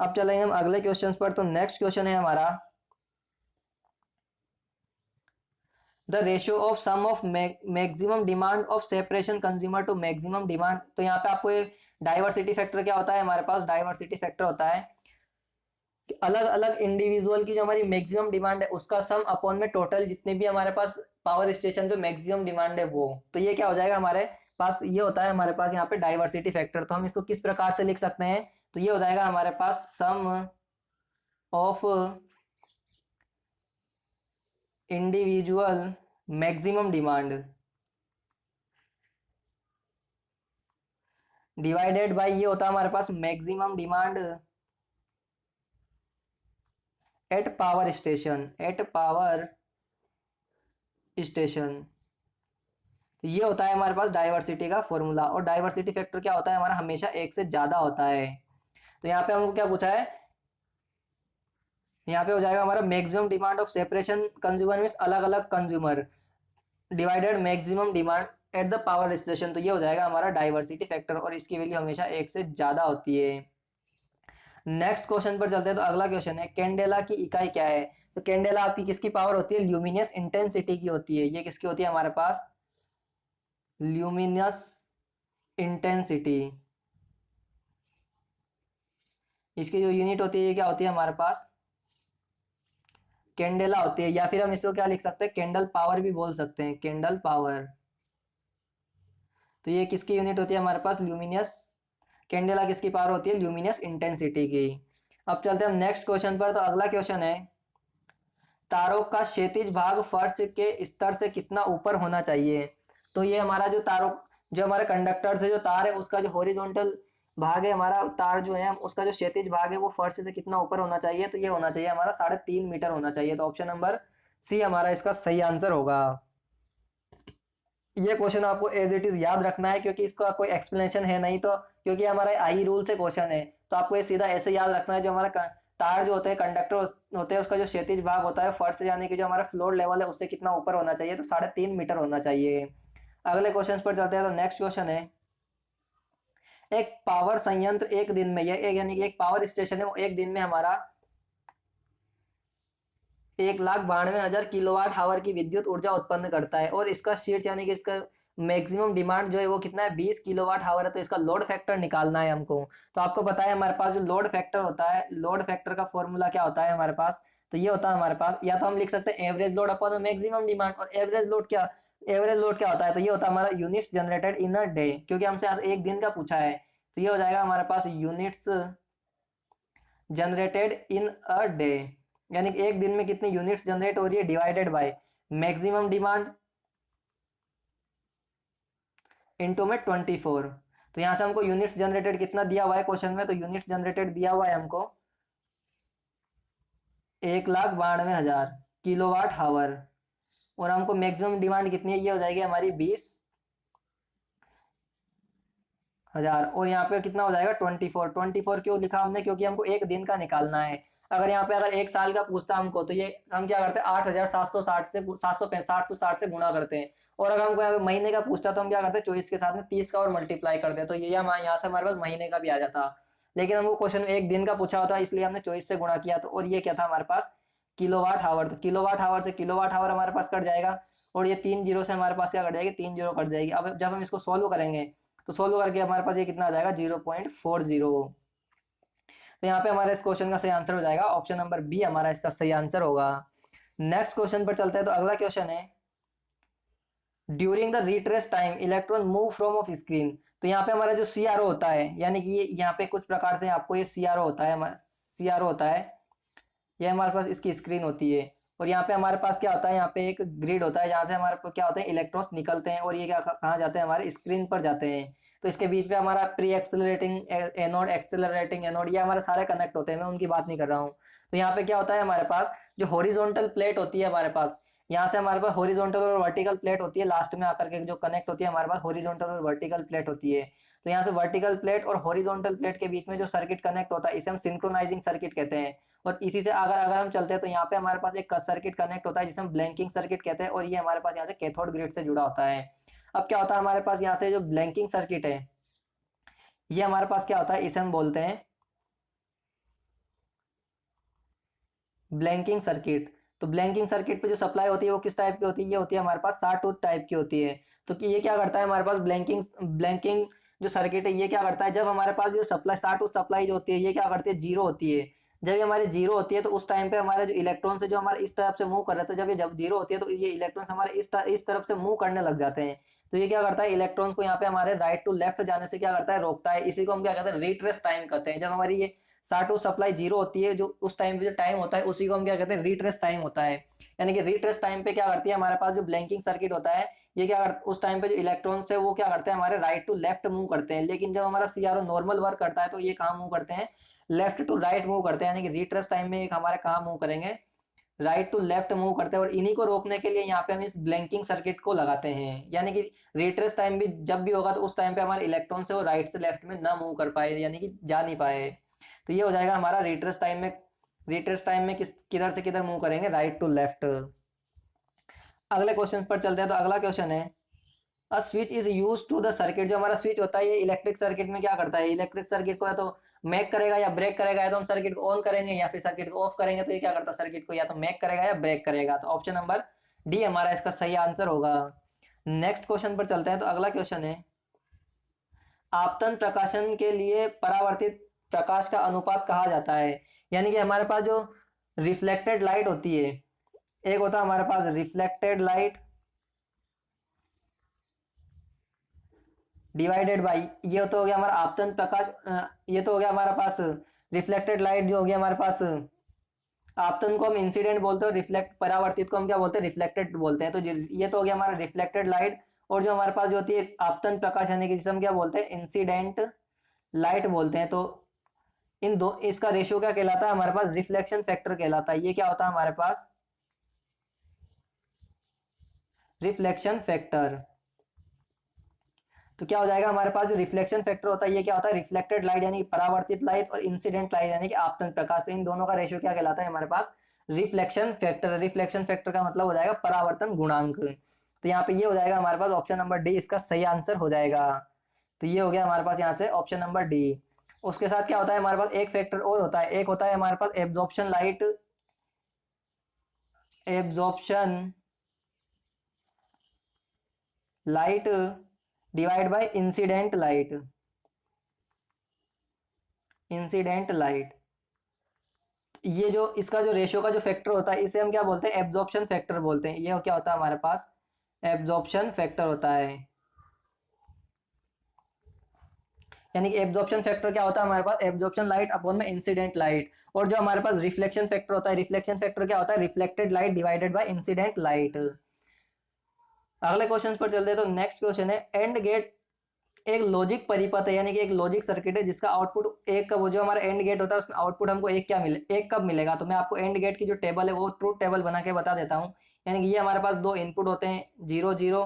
अब चलेंगे हम अगले क्वेश्चन पर। तो नेक्स्ट क्वेश्चन है हमारा the ratio of sum of maximum demand of separation consumer to maximum demand. तो यहाँ पे आपको एक डाइवर्सिटी फैक्टर क्या होता है हमारे पास, डाइवर्सिटी फैक्टर होता है अलग अलग इंडिविजुअल की जो हमारी मैक्सिमम डिमांड है उसका सम अपॉन में टोटल जितने भी हमारे पास पावर स्टेशन पे मैक्सिमम डिमांड है वो। तो ये क्या हो जाएगा हमारे पास, ये होता है हमारे पास यहाँ पे डाइवर्सिटी फैक्टर। तो हम इसको किस प्रकार से लिख सकते हैं, तो ये हो जाएगा हमारे पास sum of individual maximum demand divided by ये होता है हमारे पास maximum demand at power station. तो ये होता है हमारे पास डाइवर्सिटी का फॉर्मूला। और डाइवर्सिटी फैक्टर क्या होता है हमारा, हमेशा एक से ज्यादा होता है। तो यहाँ पे हमको क्या पूछा है, यहाँ पे हो जाएगा हमारा maximum demand of separation consumer means अलग अलग consumer divided maximum demand at the power station. तो ये हो जाएगा हमारा डाइवर्सिटी फैक्टर और इसकी वैल्यू हमेशा एक से ज्यादा होती है। नेक्स्ट क्वेश्चन पर चलते हैं। तो अगला क्वेश्चन है कैंडेला की इकाई क्या है। तो कैंडेला आपकी किसकी पावर होती है, ल्यूमिनियस इंटेंसिटी की होती है। ये किसकी होती है हमारे पास, ल्यूमिनियस इंटेंसिटी। इसकी जो यूनिट होती है ये क्या होती है हमारे पास, कैंडेला होती है, या फिर हम इसको क्या लिख सकते हैं, कैंडल पावर भी बोल सकते हैं, कैंडल पावर। तो ये किसकी यूनिट होती है हमारे पास, ल्यूमिनियस, कैंडेला किसकी पावर होती है, ल्यूमिनियस इंटेंसिटी की। अब चलते हैं हम नेक्स्ट क्वेश्चन पर। तो अगला क्वेश्चन है तारों का क्षैतिज भाग फर्श के स्तर से कितना ऊपर होना चाहिए। तो ये हमारा जो तारों, जो हमारे कंडक्टर से जो तार है उसका जो हॉरिजॉन्टल भाग है हमारा, तार जो है उसका जो क्षैतिज भाग है वो फर्श से कितना ऊपर होना चाहिए। तो ये होना चाहिए हमारा 3.5 मीटर होना चाहिए। तो ऑप्शन नंबर सी हमारा इसका सही आंसर होगा। ये क्वेश्चन आपको एज इट इज याद रखना है क्योंकि इसका कोई एक्सप्लेनेशन है नहीं। तो क्योंकि हमारा आई रूल से क्वेश्चन है तो आपको ये सीधा ऐसे याद रखना है। जो हमारा तार जो होते हैं, कंडक्टर होते हैं, उसका जो क्षैतिज भाग होता है फर्श से यानी कि जो हमारा फ्लोर लेवल है उससे कितना ऊपर होना चाहिए। तो 3.5 मीटर होना चाहिए। अगले क्वेश्चन पर चलते हैं। तो नेक्स्ट क्वेश्चन है एक पावर संयंत्र एक दिन में, यह एक यानी कि एक पावर स्टेशन है वो एक दिन में हमारा 1,92,000 किलोवाट हावर की विद्युत ऊर्जा उत्पन्न करता है और इसका शीर्ष यानी कि इसका मैक्सिमम डिमांड जो है वो कितना है, 20 किलोवाट हावर है। तो इसका लोड फैक्टर निकालना है हमको। तो आपको पता है हमारे पास जो लोड फैक्टर होता है, लोड फैक्टर का फॉर्मूला क्या होता है हमारे पास। तो ये होता है हमारे पास, या तो हम लिख सकते हैं average load upon maximum demand. और एवरेज लोड क्या होता है, तो ये होता है हमारा units generated in a day, क्योंकि हमसे आज एक दिन का पूछा है। तो ये हो जाएगा हमारे पास units generated in a day, यानी कि एक दिन में कितनी यूनिट्स जनरेट हो रही है divided by maximum demand into में 24। तो यहां से हमको यूनिट्स जनरेटेड कितना दिया हुआ है क्वेश्चन में, तो यूनिट्स जनरेटेड दिया हुआ है हमको 1,92,000 किलोवाट हावर और हमको मैक्सिमम डिमांड कितनी है, ये हो जाएगी हमारी 20,000 और यहाँ पे कितना हो जाएगा 24 क्यों लिखा हमने, क्योंकि हमको एक दिन का निकालना है। अगर यहाँ पे अगर एक साल का पूछता हमको तो ये हम क्या करते हैं 8,760 से 760 से गुणा करते हैं। और अगर हमको यहाँ पे महीने का पूछता तो हम क्या करते हैं 24 के साथ में 30 का और मल्टीप्लाई करते हैं। तो ये यहाँ से हमारे पास महीने का भी आ जाता। लेकिन हमको क्वेश्चन में एक दिन का पूछा होता इसलिए हमने 24 से गुणा किया। तो और ये क्या था हमारे पास, किलोवाट हावर। तो किलोवाट हावर से किलोवाट हावर हमारे पास कट जाएगा और ये 3 जीरो से हमारे पास क्या कट जाएगी, 3 जीरो कट जाएगी। अब जब हम इसको सोल्व करेंगे तो सोल्व करके हमारे पास ये कितना आ जाएगा 0.40। तो यहाँ पे हमारे इस क्वेश्चन का सही आंसर हो जाएगा ऑप्शन नंबर बी हमारा इसका सही आंसर होगा। नेक्स्ट क्वेश्चन पर चलते हैं। तो अगला क्वेश्चन है during the retrace time electron move from of screen. तो यहाँ पे हमारा जो सीआरओ होता है, यानी कि यहाँ पे कुछ प्रकार से आपको ये सीआरओ होता है, सीआरओ होता है, ये हमारे पास इसकी स्क्रीन होती है। और यहाँ पे हमारे पास क्या होता है, यहाँ पे एक ग्रिड होता है जहाँ से हमारे पास क्या होते हैं इलेक्ट्रॉन्स निकलते हैं और ये क्या कहाँ जाते हैं, हमारे स्क्रीन पर जाते हैं। तो इसके बीच में हमारा pre accelerating anode, accelerating anode, ये हमारे सारे कनेक्ट होते हैं, मैं उनकी बात नहीं कर रहा हूँ। तो यहाँ पे क्या होता है हमारे पास जो हॉरिजॉन्टल प्लेट होती है हमारे पास, यहाँ से हमारे पास हॉरिजॉन्टल और वर्टिकल प्लेट होती है, लास्ट में आकर के जो कनेक्ट होती है हमारे पास हॉरिजॉन्टल और वर्टिकल प्लेट होती है। तो यहाँ से वर्टिकल प्लेट और हॉरिजॉन्टल प्लेट के बीच में जो सर्किट कनेक्ट होता है इसे हम सिंक्रोनाइजिंग सर्किट कहते हैं। और इसी से अगर अगर हम चलते हैं तो यहाँ पे हमारे पास एक सर्किट कनेक्ट होता है जिसे हम ब्लैंकिंग सर्किट कहते हैं और ये हमारे पास यहाँ से कैथोड ग्रिड से जुड़ा होता है। अब क्या होता है हमारे पास यहाँ से जो ब्लैंकिंग सर्किट है, ये हमारे पास क्या होता है, इसे हम बोलते हैं ब्लैंकिंग सर्किट। तो ब्लैंकिंग सर्किट पे जो सप्लाई होती है वो किस टाइप की होती है, ये होती है हमारे पास साटूथ टाइप की होती है। तो कि ये क्या करता है हमारे पास ब्लैंकिंग ब्लैंकिंग जो सर्किट है ये क्या करता है, जब हमारे पास जो सप्लाई साटूथ सप्लाई जो होती है ये क्या करती है, जीरो होती है। जब ये हमारी जीरो होती है तो उस टाइम पे हमारे जो इलेक्ट्रॉन्स है जो हमारे इस तरफ से मूव कर रहे थे, जब जीरो होती है तो ये इलेक्ट्रॉन्स हमारे इस तरफ से मूव करने लग जाते हैं। तो ये क्या करता है इलेक्ट्रॉन्स को यहाँ पे हमारे राइट टू लेफ्ट जाने से क्या करता है, रोकता है। इसी को हम क्या कहते हैं रिट्रेस टाइम कहते हैं। जब हमारी ये साटू सप्लाई जीरो होती है जो उस टाइम पे जो टाइम होता है उसी को हम क्या कहते हैं रिट्रेस टाइम होता है। यानी कि रिट्रेस टाइम पे क्या करती है हमारे पास जो ब्लैंकिंग सर्किट होता है ये क्या उस टाइम पे जो इलेक्ट्रॉन्स है वो क्या करते हैं हमारे राइट टू लेफ्ट मूव करते हैं। लेकिन जब हमारा सीआरओ नॉर्मल वर्क करता है तो ये कहाँ मूव करते हैं, लेफ्ट टू राइट मूव करते हैं। यानी कि रिट्रेस टाइम में एक हमारे कहाँ मूव करेंगे, राइट टू लेफ्ट मूव करते हैं। और इन्हीं को रोकने के लिए यहाँ पे हम इस ब्लैंकिंग सर्किट को लगाते हैं। यानी कि रिट्रेस टाइम भी जब भी होगा तो उस टाइम पे हमारे इलेक्ट्रॉन से वो राइट से लेफ्ट में ना मूव कर पाए, यानी कि जा नहीं पाए। तो ये हो जाएगा हमारा रिट्रेस टाइम में किधर से किधर मूव करेंगे, राइट टू लेफ्ट। अगले क्वेश्चन पर चलते हैं। तो अगला क्वेश्चन है a switch is use to the circuit. जो हमारा स्विच होता है ये इलेक्ट्रिक सर्किट में क्या करता है, इलेक्ट्रिक सर्किट को या तो मैक करेगा या ब्रेक करेगा, या तो हम सर्किट को ऑन करेंगे या फिर सर्किट को ऑफ करेंगे। तो ये क्या करता है, सर्किट को या तो मैक करेगा या ब्रेक करेगा। तो ऑप्शन नंबर डी हमारा इसका सही आंसर होगा। नेक्स्ट क्वेश्चन पर चलते हैं। तो अगला क्वेश्चन है, आपतन प्रकाशन के लिए परावर्तित प्रकाश का अनुपात कहा जाता है। यानी कि हमारे पास जो रिफ्लेक्टेड लाइट होती है, एक होता है हमारे पास रिफ्लेक्टेड लाइट डिवाइडेड बाई, ये तो हो गया हमारा आपतन प्रकाश, ये तो हो गया हमारे पास रिफ्लेक्टेड लाइट जो हो गया हमारे पास। आपतन को हम इंसिडेंट बोलते हैं, रिफ्लेक्ट परावर्तित को हम क्या बोलते हैं, रिफ्लेक्टेड बोलते हैं। तो ये तो हो गया हमारा रिफ्लेक्टेड लाइट, और जो हमारे पास जो होती है आपतन प्रकाश यानी कि जिसे हम क्या बोलते हैं, इंसिडेंट लाइट बोलते हैं। तो इन दो, इसका रेशियो क्या कहलाता है हमारे पास, रिफ्लेक्शन फैक्टर कहलाता है। ये क्या होता है हमारे पास, रिफ्लेक्शन फैक्टर। तो क्या हो जाएगा हमारे पास जो रिफ्लेक्शन फैक्टर होता है, ये क्या होता है, रिफ्लेक्टेड लाइट यानी कि परावर्तित लाइट, और इंसिडेंट लाइट यानी कि आपतन प्रकाश। तो इन दोनों का रेशियो क्या कहलाता है हमारे पास, रिफ्लेक्शन फैक्टर। रिफ्लेक्शन फैक्टर का मतलब हो जाएगा परावर्तन गुणांक। तो यहाँ पे ये हो जाएगा हमारे पास ऑप्शन नंबर डी इसका सही आंसर हो जाएगा। तो ये हो गया हमारे पास यहाँ से ऑप्शन नंबर डी। उसके साथ क्या होता है हमारे पास, एक फैक्टर और होता है, एक होता है हमारे पास absorption light, absorption light divide by incident light, incident light. ये जो इसका जो रेशियो का जो फैक्टर होता है, इसे हम क्या बोलते हैं, एब्जॉर्प्शन फैक्टर बोलते हैं। ये क्या होता है हमारे पास, एब्जॉर्प्शन फैक्टर होता है। यानी कि एब्जॉर्प्शन फैक्टर क्या होता है हमारे पास, एब्जॉर्प्शन लाइट अपॉन में इंसिडेंट लाइट। और जो हमारे पास रिफ्लेक्शन फैक्टर होता है, रिफ्लेक्शन फैक्टर क्या होता है, reflected light divided by incident light. अगले क्वेश्चन पर चलते हैं। तो नेक्स्ट क्वेश्चन है, एंड गेट एक लॉजिक परिपथ है, यानी कि एक लॉजिक सर्किट है जिसका आउटपुट एक का, वो जो हमारा एंड गेट होता है उसमें आउटपुट हमको एक क्या मिले, एक कब मिलेगा। तो मैं आपको एंड गेट की जो टेबल है वो ट्रूथ टेबल बना के बता देता हूँ। यानी कि ये हमारे पास दो इनपुट होते हैं, 0 0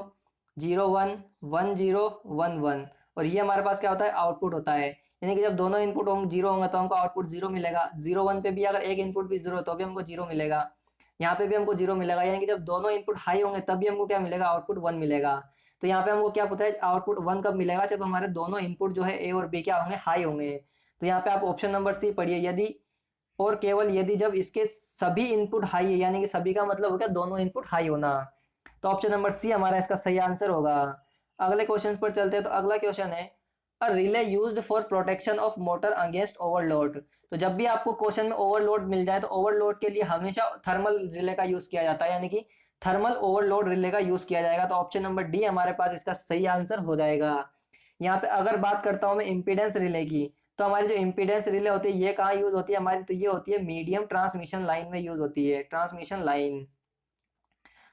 0 1 1 0 1 1, और ये हमारे पास क्या होता है, आउटपुट होता है। यानी कि जब दोनों इनपुट होंगे जीरो होंगे तो हमको आउटपुट जीरो मिलेगा। 0 1 पे भी अगर एक इनपुट भी जीरो तो भी हमको जीरो मिलेगा, यहाँ पे भी हमको जीरो मिलेगा। यानी कि जब दोनों इनपुट हाई होंगे तब भी हमको क्या मिलेगा, आउटपुट 1 मिलेगा। तो यहाँ पे हमको क्या पता है, आउटपुट 1 कब मिलेगा, जब हमारे दोनों इनपुट जो है ए और बी क्या होंगे, हाई होंगे। तो यहाँ पे आप ऑप्शन नंबर सी पढ़िए, यदि और केवल यदि जब इसके सभी इनपुट हाई है, यानी कि सभी का मतलब हो गया दोनों इनपुट हाई होना। तो ऑप्शन नंबर सी हमारा इसका सही आंसर होगा। अगले क्वेश्चन पर चलते हैं। तो अगला क्वेश्चन है, अ relay used for protection of motor against overload. तो जब भी आपको क्वेश्चन में ओवरलोड मिल जाए तो ओवरलोड के लिए हमेशा थर्मल रिले का यूज किया जाता है, यानी कि थर्मल ओवरलोड रिले का यूज किया जाएगा। तो ऑप्शन नंबर डी हमारे पास इसका सही आंसर हो जाएगा। यहाँ पे अगर बात करता हूँ मैं इम्पीडेंस रिले की, तो हमारी जो इम्पीडेंस रिले होती है ये कहाँ यूज होती है हमारी, तो ये होती है मीडियम ट्रांसमिशन लाइन में यूज होती है, ट्रांसमिशन लाइन।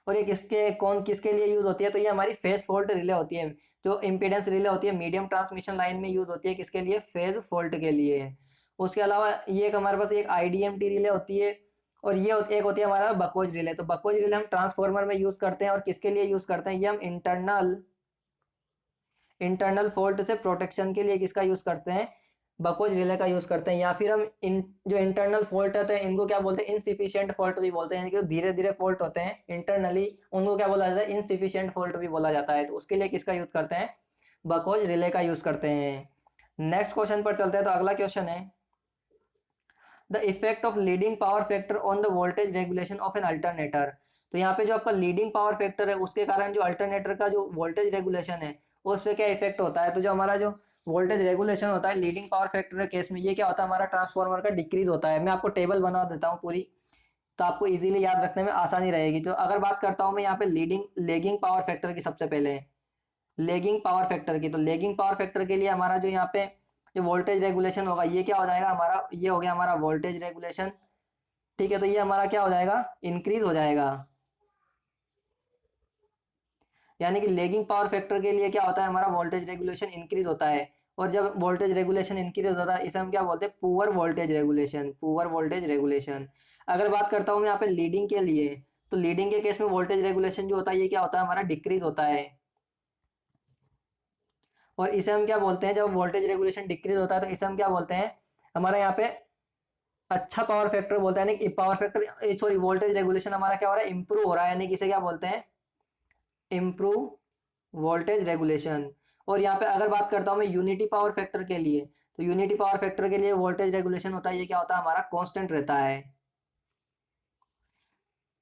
और ये किसके कौन किसके लिए यूज होती है, तो ये हमारी फेज फॉल्ट रिले होती है। जो इम्पीडेंस रिले होती है मीडियम ट्रांसमिशन लाइन में यूज होती है, किसके लिए, फेज फॉल्ट के लिए। उसके अलावा ये एक हमारे पास एक आईडीएमटी रिले होती है, और ये एक होती है हमारा बकोज रिले। तो बकोज रिले हम ट्रांसफार्मर में यूज करते हैं, और किसके लिए यूज करते हैं, ये हम इंटरनल इंटरनल फॉल्ट से प्रोटेक्शन के लिए किसका यूज करते हैं, बकोज रिले का यूज करते हैं। या फिर हम जो इंटरनल फॉल्ट होते हैं इनको क्या बोलते हैं, इनसिफिशिएंट फॉल्ट भी बोलते हैं, यानी कि धीरे धीरे फॉल्ट होते हैं इंटरनली, उनको क्या बोला जाता है, इनसिफिशिएंट फॉल्ट भी बोला जाता है। तो उसके लिए किसका यूज करते हैं, बकोज रिले का यूज करते हैं। नेक्स्ट क्वेश्चन पर चलते हैं। तो अगला क्वेश्चन है, the effect of leading power factor on the voltage regulation of an alternator. तो यहाँ पे जो आपका लीडिंग पावर फैक्टर है उसके कारण जो अल्टरनेटर का जो वोल्टेज रेगुलेशन है उस पर क्या इफेक्ट होता है। तो जो हमारा जो वोल्टेज रेगुलेशन होता है लीडिंग पावर फैक्टर के केस में, ये क्या होता है, हमारा ट्रांसफार्मर का डिक्रीज होता है। मैं आपको टेबल बना देता हूँ पूरी, तो आपको इजीली याद रखने में आसानी रहेगी। तो अगर बात करता हूँ मैं यहाँ पे लीडिंग लेगिंग पावर फैक्टर की, सबसे पहले लेगिंग पावर फैक्टर की, तो लेगिंग पावर फैक्टर के लिए हमारा जो यहाँ पे जो वोल्टेज रेगुलेशन होगा ये क्या हो जाएगा हमारा, ये हो गया हमारा वोल्टेज रेगुलेशन। ठीक है, तो ये हमारा क्या हो जाएगा, इंक्रीज हो जाएगा। यानी कि लेगिंग पावर फैक्टर के लिए क्या होता है, हमारा वोल्टेज रेगुलेशन इंक्रीज होता है। और जब वोल्टेज रेगुलेशन इंक्रीज होता है इसे हम क्या बोलते हैं, poor voltage regulation, poor voltage regulation. अगर बात करता हूँ मैं यहाँ पे लीडिंग के लिए, तो लीडिंग के केस में वोल्टेज रेगुलेशन जो होता है ये क्या होता है, हमारा डिक्रीज होता है। और इसे हम क्या बोलते हैं, जब वोल्टेज रेगुलेशन डिक्रीज होता है तो इसे हम क्या बोलते हैं, हमारा यहाँ पे अच्छा पावर फैक्टर बोलते हैं। यानी कि power factor sorry voltage regulation हमारा क्या हो रहा है, इंप्रूव हो रहा है, यानी कि इसे क्या बोलते हैं, इम्प्रूव वोल्टेज रेगुलेशन। और यहाँ पे अगर बात करता हूँ मैं यूनिटी पावर फैक्टर के लिए, तो यूनिटी पावर फैक्टर के लिए वोल्टेज रेगुलेशन होता है, ये क्या होता है हमारा कांस्टेंट रहता है।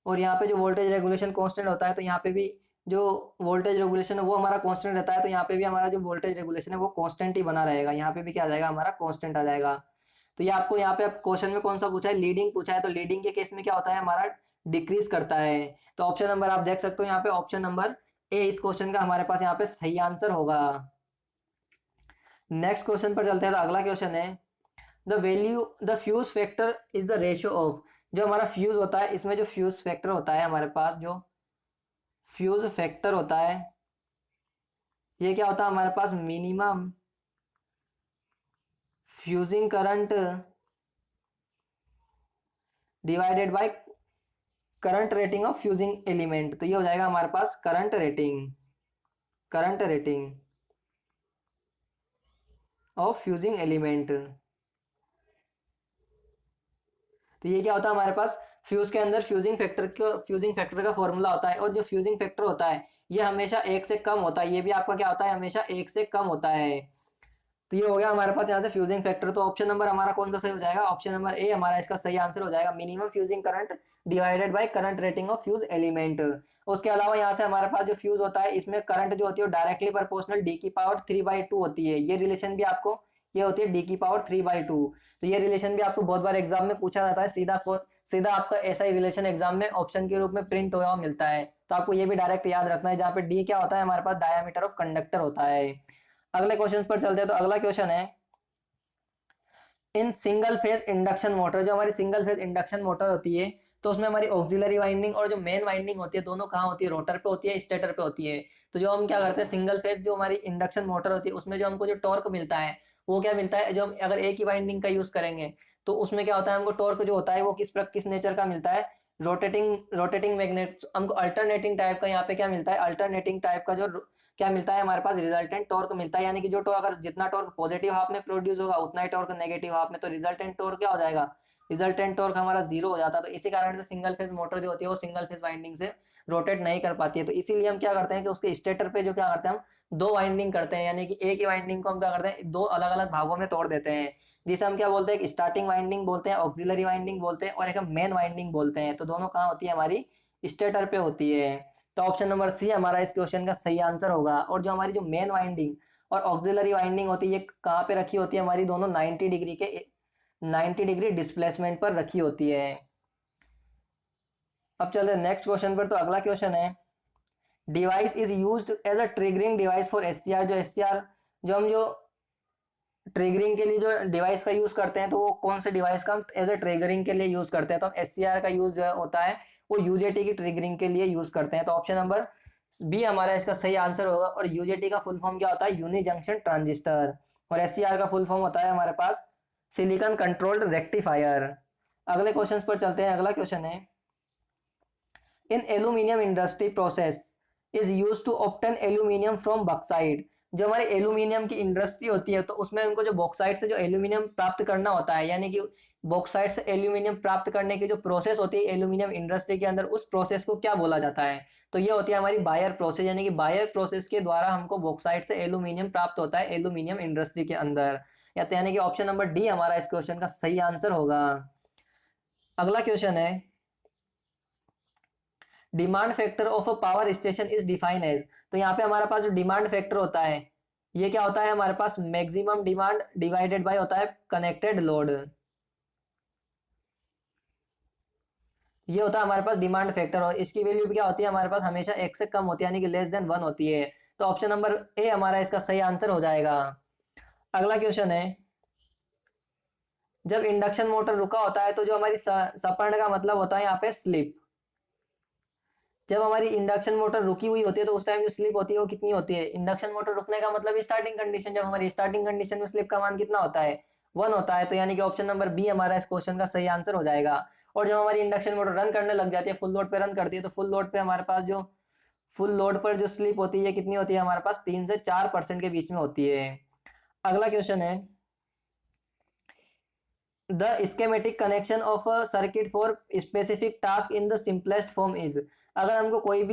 और यहाँ पे जो वोल्टेज रेगुलेशन कांस्टेंट होता है तो यहाँ पे भी जो वोल्टेज रेगुलेशन है वो हमारा कांस्टेंट रहता है, तो यहाँ पे भी हमारा जो वोल्टेज रेगुलेशन है वो कांस्टेंट ही बना रहेगा, यहाँ पे भी क्या आ जाएगा हमारा कांस्टेंट आ जाएगा। तो ये आपको यहाँ पे अब क्वेश्चन में कौन सा पूछा है, लीडिंग पूछा है, तो लीडिंग के केस में क्या होता है हमारा डिक्रीज करता है। तो ऑप्शन नंबर आप देख सकते हो यहाँ पे ऑप्शन नंबर ए इस क्वेश्चन का हमारे पास यहाँ पे सही आंसर होगा। नेक्स्ट क्वेश्चन पर चलते हैं, तो अगला क्वेश्चन है the fuse factor is the ratio of, जो हमारा फ्यूज होता है इसमें जो फ्यूज फैक्टर होता है हमारे पास, जो फ्यूज फैक्टर होता है ये क्या होता है हमारे पास minimum fusing current divided by current rating of fusing element. तो ये हो जाएगा हमारे पास current rating of fusing element. तो ये क्या होता है हमारे पास फ्यूज के अंदर फ्यूजिंग फैक्टर का फॉर्मूला होता है, और जो फ्यूजिंग फैक्टर होता है ये हमेशा एक से कम होता है, ये भी आपका क्या होता है हमेशा एक से कम होता है। तो ये हो गया हमारे पास यहाँ से फ्यूजिंग फैक्टर। तो ऑप्शन नंबर हमारा कौन सा सही हो जाएगा, ऑप्शन नंबर ए हमारा इसका सही आंसर हो जाएगा, minimum fusing current divided by current rating of fuse element. उसके अलावा यहाँ से हमारे पास जो फ्यूज होता है इसमें करंट जो होती है डायरेक्टली प्रोपोर्शनल डी की पावर 3/2 होती है, ये रिलेशन भी आपको ये होती है डी की पावर 3/2। तो ये रिलेशन भी आपको बहुत बार एग्जाम में पूछा जाता है, सीधा आपका ऐसा ही रिलेशन एग्जाम में ऑप्शन के रूप में प्रिंट हुआ मिलता है। तो आपको ये भी डायरेक्ट याद रखना है, जहाँ पे डी क्या होता है हमारे पास डायमीटर ऑफ कंडक्टर होता है। अगले क्वेश्चन पर चलते हैं, तो अगला क्वेश्चन है in single phase induction motor, जो हमारी सिंगल फेज इंडक्शन मोटर होती है तो उसमें हमारी ऑक्सिलरी वाइंडिंग और जो मेन वाइंडिंग होती है दोनों कहाँ होती है, रोटर पे होती है, स्टेटर पे होती है। तो जो हम क्या करते हैं सिंगल फेज जो हमारी इंडक्शन मोटर होती है उसमें जो हमको जो टॉर्क मिलता है वो क्या मिलता है, जो हम अगर एक ही वाइंडिंग का यूज करेंगे तो उसमें क्या होता है हमको टॉर्क जो होता है वो किस नेचर का मिलता है, रोटेटिंग मैग्नेट। हमको अल्टरनेटिंग टाइप का यहाँ पे क्या मिलता है, अल्टरनेटिंग टाइप का जो क्या मिलता है हमारे पास रिजल्टेंट टॉर्क मिलता है, यानी कि जो टॉर्क अगर जितना टॉर्क पॉजिटिव हाफ में प्रोड्यूस होगा उतना ही टॉर्क नेगेटिव हाफ में, तो रिजल्टेंट टॉर्क क्या हो जाएगा, रिजल्टेंट टॉर्क हमारा जीरो हो जाता है। तो इसी कारण से सिंगल फेज मोटर जो होती है वो सिंगल फेज वाइंडिंग से रोटेट नहीं कर पाती है। तो इसीलिए हम क्या करते हैं कि उसके स्टेटर पे जो क्या करते हैं हम दो वाइंडिंग करते हैं, यानी कि एक ही वाइंडिंग को हम क्या करते हैं दो अलग अलग भागों में तोड़ देते हैं, जिसे हम क्या बोलते हैं स्टार्टिंग वाइंडिंग बोलते हैं, ऑक्सिलरी वाइंडिंग बोलते हैं, और एक हम मेन वाइंडिंग बोलते हैं। तो दोनों कहाँ होती है हमारी स्टेटर पे होती है। तो ऑप्शन नंबर सी हमारा इस क्वेश्चन का सही आंसर होगा। और जो हमारी जो मेन वाइंडिंग और ऑक्सिलरी वाइंडिंग होती है ये कहाँ पे रखी होती है, हमारी दोनों 90 डिग्री डिस्प्लेसमेंट पर रखी होती है। अब चलते हैं नेक्स्ट क्वेश्चन पर। तो अगला क्वेश्चन है device is used as a triggering device for SCR, जो हम जो ट्रिगरिंग के लिए जो डिवाइस का यूज करते हैं तो वो कौन से डिवाइस का हम एज अ ट्रिगरिंग के लिए यूज करते हैं, तो हम एससीआर का यूज जो होता है वो यूजेटी की ट्रिगरिंग के लिए यूज करते हैं। तो ऑप्शन नंबर बी हमारा इसका सही आंसर होगा। और यूजेटी का फुल फॉर्म क्या होता है, यूनि जंक्शन ट्रांजिस्टर, और एससीआर का फुल फॉर्म होता है हमारे पास सिलिकॉन कंट्रोल्ड रेक्टिफायर। अगले क्वेश्चन पर चलते हैं। अगला क्वेश्चन है in aluminium industry process is use to obtain aluminium from bauxite, जो हमारी एल्यूमिनियम की इंडस्ट्री होती है तो उसमें उनको जो बॉक्साइट से जो एल्यूमिनियम प्राप्त करना होता है, यानी कि बॉक्साइट से एल्यूमिनियम प्राप्त करने की जो प्रोसेस होती है एल्यूमिनियम इंडस्ट्री के अंदर, उस प्रोसेस को क्या बोला जाता है, तो ये होती है हमारी बायर प्रोसेस, यानी कि बायर प्रोसेस के द्वारा हमको बॉक्साइट से एल्यूमिनियम प्राप्त होता है एल्यूमिनियम इंडस्ट्री के अंदर। यानी कि ऑप्शन नंबर डी हमारा इस क्वेश्चन का सही आंसर होगा। अगला क्वेश्चन है demand factor of a power station is define as, तो यहाँ पे हमारे पास जो डिमांड फैक्टर होता है ये क्या होता है हमारे पास मैक्सिमम डिमांड डिवाइडेड बाय होता है कनेक्टेड लोड, ये होता है हमारे पास डिमांड फैक्टर। और इसकी वैल्यू भी क्या होती है हमारे पास हमेशा एक से कम होती है, यानी कि लेस देन 1 होती है। तो ऑप्शन नंबर ए हमारा इसका सही आंसर हो जाएगा। अगला क्वेश्चन है जब इंडक्शन मोटर रुका होता है तो जो हमारी सपर्ण का मतलब होता है यहाँ पे स्लिप, जब हमारी इंडक्शन मोटर रुकी हुई होती है तो उस टाइम जो स्लिप होती है वो कितनी होती है, इंडक्शन मोटर रुकने का मतलब स्टार्टिंग कंडीशन, जब हमारी स्टार्टिंग कंडीशन में स्लिप का मान कितना होता है 1 होता है। तो यानी कि ऑप्शन नंबर बी हमारा इस क्वेश्चन का सही आंसर हो जाएगा। और जब हमारी इंडक्शन मोटर रन करने लग जाती है फुल लोड पे रन करती है तो फुल लोड पे हमारे पास जो फुल लोड पर जो स्लिप होती है कितनी होती है हमारे पास 3 से 4% के बीच में होती है। अगला क्वेश्चन है the schematic connection of a circuit for specific task in the simplest form is, अगर हमको कोई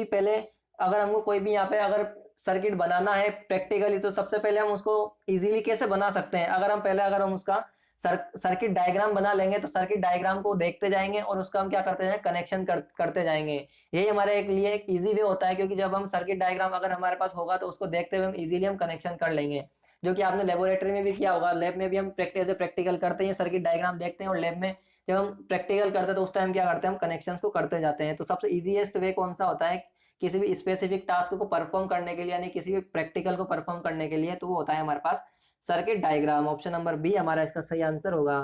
भी यहाँ पे अगर सर्किट बनाना है प्रैक्टिकली, तो सबसे पहले हम उसको इजीली कैसे बना सकते हैं, अगर हम उसका सर्किट डायग्राम बना लेंगे तो सर्किट डायग्राम को देखते जाएंगे और उसका हम क्या करते जाएंगे, कनेक्शन करते जाएंगे। यही हमारे एक लिए एक इजी वे होता है, क्योंकि जब हम सर्किट डायग्राम अगर हमारे पास होगा तो उसको देखते हुए हम इजीली हम कनेक्शन कर लेंगे, जो कि आपने लेबोरेटरी में भी किया होगा। लैब में भी हम प्रैक्टिकल करते हैं, सर्किट डायग्राम देखते हैं, और लैब में जब हम प्रैक्टिकल करते हैं तो उस टाइम क्या करते हैं, हम कनेक्शंस को करते जाते हैं। तो सबसे इजीएस्ट वे कौन सा होता है किसी भी स्पेसिफिक टास्क को परफॉर्म करने के लिए, यानी किसी भी प्रैक्टिकल को परफॉर्म करने के लिए, तो वो होता है हमारे पास circuit diagram. Option number B हमारा इसका सही आंसर होगा।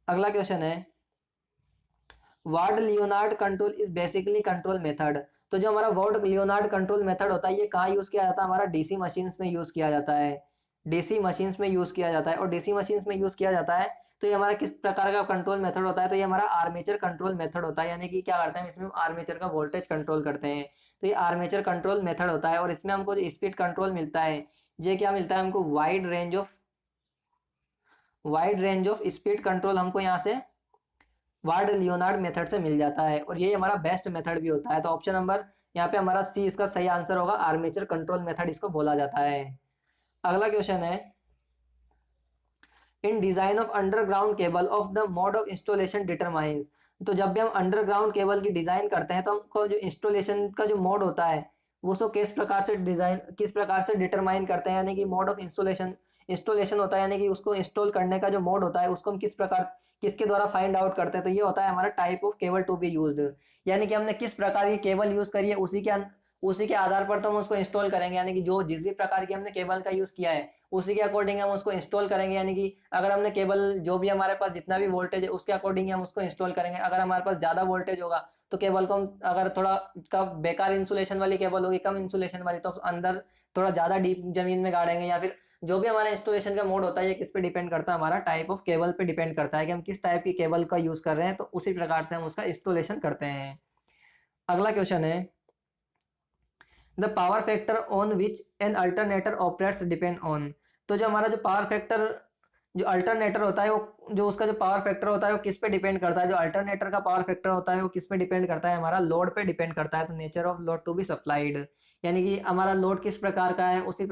अगला क्वेश्चन है, Ward Leonard control is basically control method. तो जो हमारा वार्ड लियोनार्ड कंट्रोल मेथड होता है, ये कहाँ यूज किया जाता है, हमारा डीसी मशीन्स में यूज किया जाता है। डीसी मशीन्स में यूज किया जाता है, और डीसी मशीन्स में यूज किया जाता है तो ये हमारा किस प्रकार का कंट्रोल मेथड होता है, तो ये हमारा आर्मेचर कंट्रोल मेथड होता है। यानी कि क्या करते हैं, इसमें हम आर्मेचर का वोल्टेज कंट्रोल करते हैं। तो ये आर्मेचर कंट्रोल मेथड होता है, और इसमें हमको जो स्पीड कंट्रोल मिलता है, ये क्या मिलता है हमको, wide range of speed control हमको यहाँ से वार्ड लियोनार्ड मेथड से मिल जाता है, और ये हमारा बेस्ट मेथड भी होता है। तो ऑप्शन नंबर यहाँ पे हमारा सी इसका सही आंसर होगा, आर्मेचर कंट्रोल मेथड इसको बोला जाता है। अगला क्वेश्चन है, in design of underground cable of the mode of installation determines. तो जब भी हम अंडरग्राउंड केबल की डिजाइन करते हैं तो हमको जो इंस्टॉलेशन का जो मोड होता है वो उसको किस प्रकार से डिटरमाइन करते हैं, यानी कि मोड ऑफ इंस्टॉलेशन होता है, यानी कि उसको इंस्टॉल करने का जो मोड होता है उसको हम किसके द्वारा फाइंड आउट करते हैं, तो ये होता है हमारा type of cable to be used. यानी कि हमने किस प्रकार की केबल यूज करी है उसी के आधार पर तो हम उसको इंस्टॉल करेंगे, यानी कि जो जिस भी प्रकार की हमने केबल का यूज किया है उसी के अकॉर्डिंग हम उसको इंस्टॉल करेंगे। यानी कि अगर हमने केबल जो भी हमारे पास जितना भी वोल्टेज है उसके अकॉर्डिंग हम उसको इंस्टॉल करेंगे। अगर हमारे पास ज्यादा वोल्टेज होगा तो केबल को हम, अगर थोड़ा कम बेकार इंसुलेशन वाली केबल होगी, कम इंसुलेशन वाली, तो अंदर थोड़ा ज्यादा डीप जमीन में गाड़ेंगे। या फिर जो भी हमारा इंस्टॉलेशन का मोड होता है ये किस पे डिपेंड करता है, हमारा टाइप ऑफ केबल पे डिपेंड करता है कि हम किस टाइप की केबल का यूज कर रहे हैं, तो उसी प्रकार से हम उसका इंस्टॉलेशन करते हैं। अगला क्वेश्चन है, the power factor on which an alternator operates depend on. तो जो हमारा जो पावर फैक्टर जो अल्टरनेटर होता है वो जो उसका जो पावर फैक्टर होता है वो किस पे डिपेंड करता है, जो अल्टरनेटर का पावर फैक्टर होता है वो किस पे डिपेंड करता है, हमारा लोड पे डिपेंड करता है। तो nature of load to be supplied, यानी कि हमारा लोड किस प्रकार का है उसी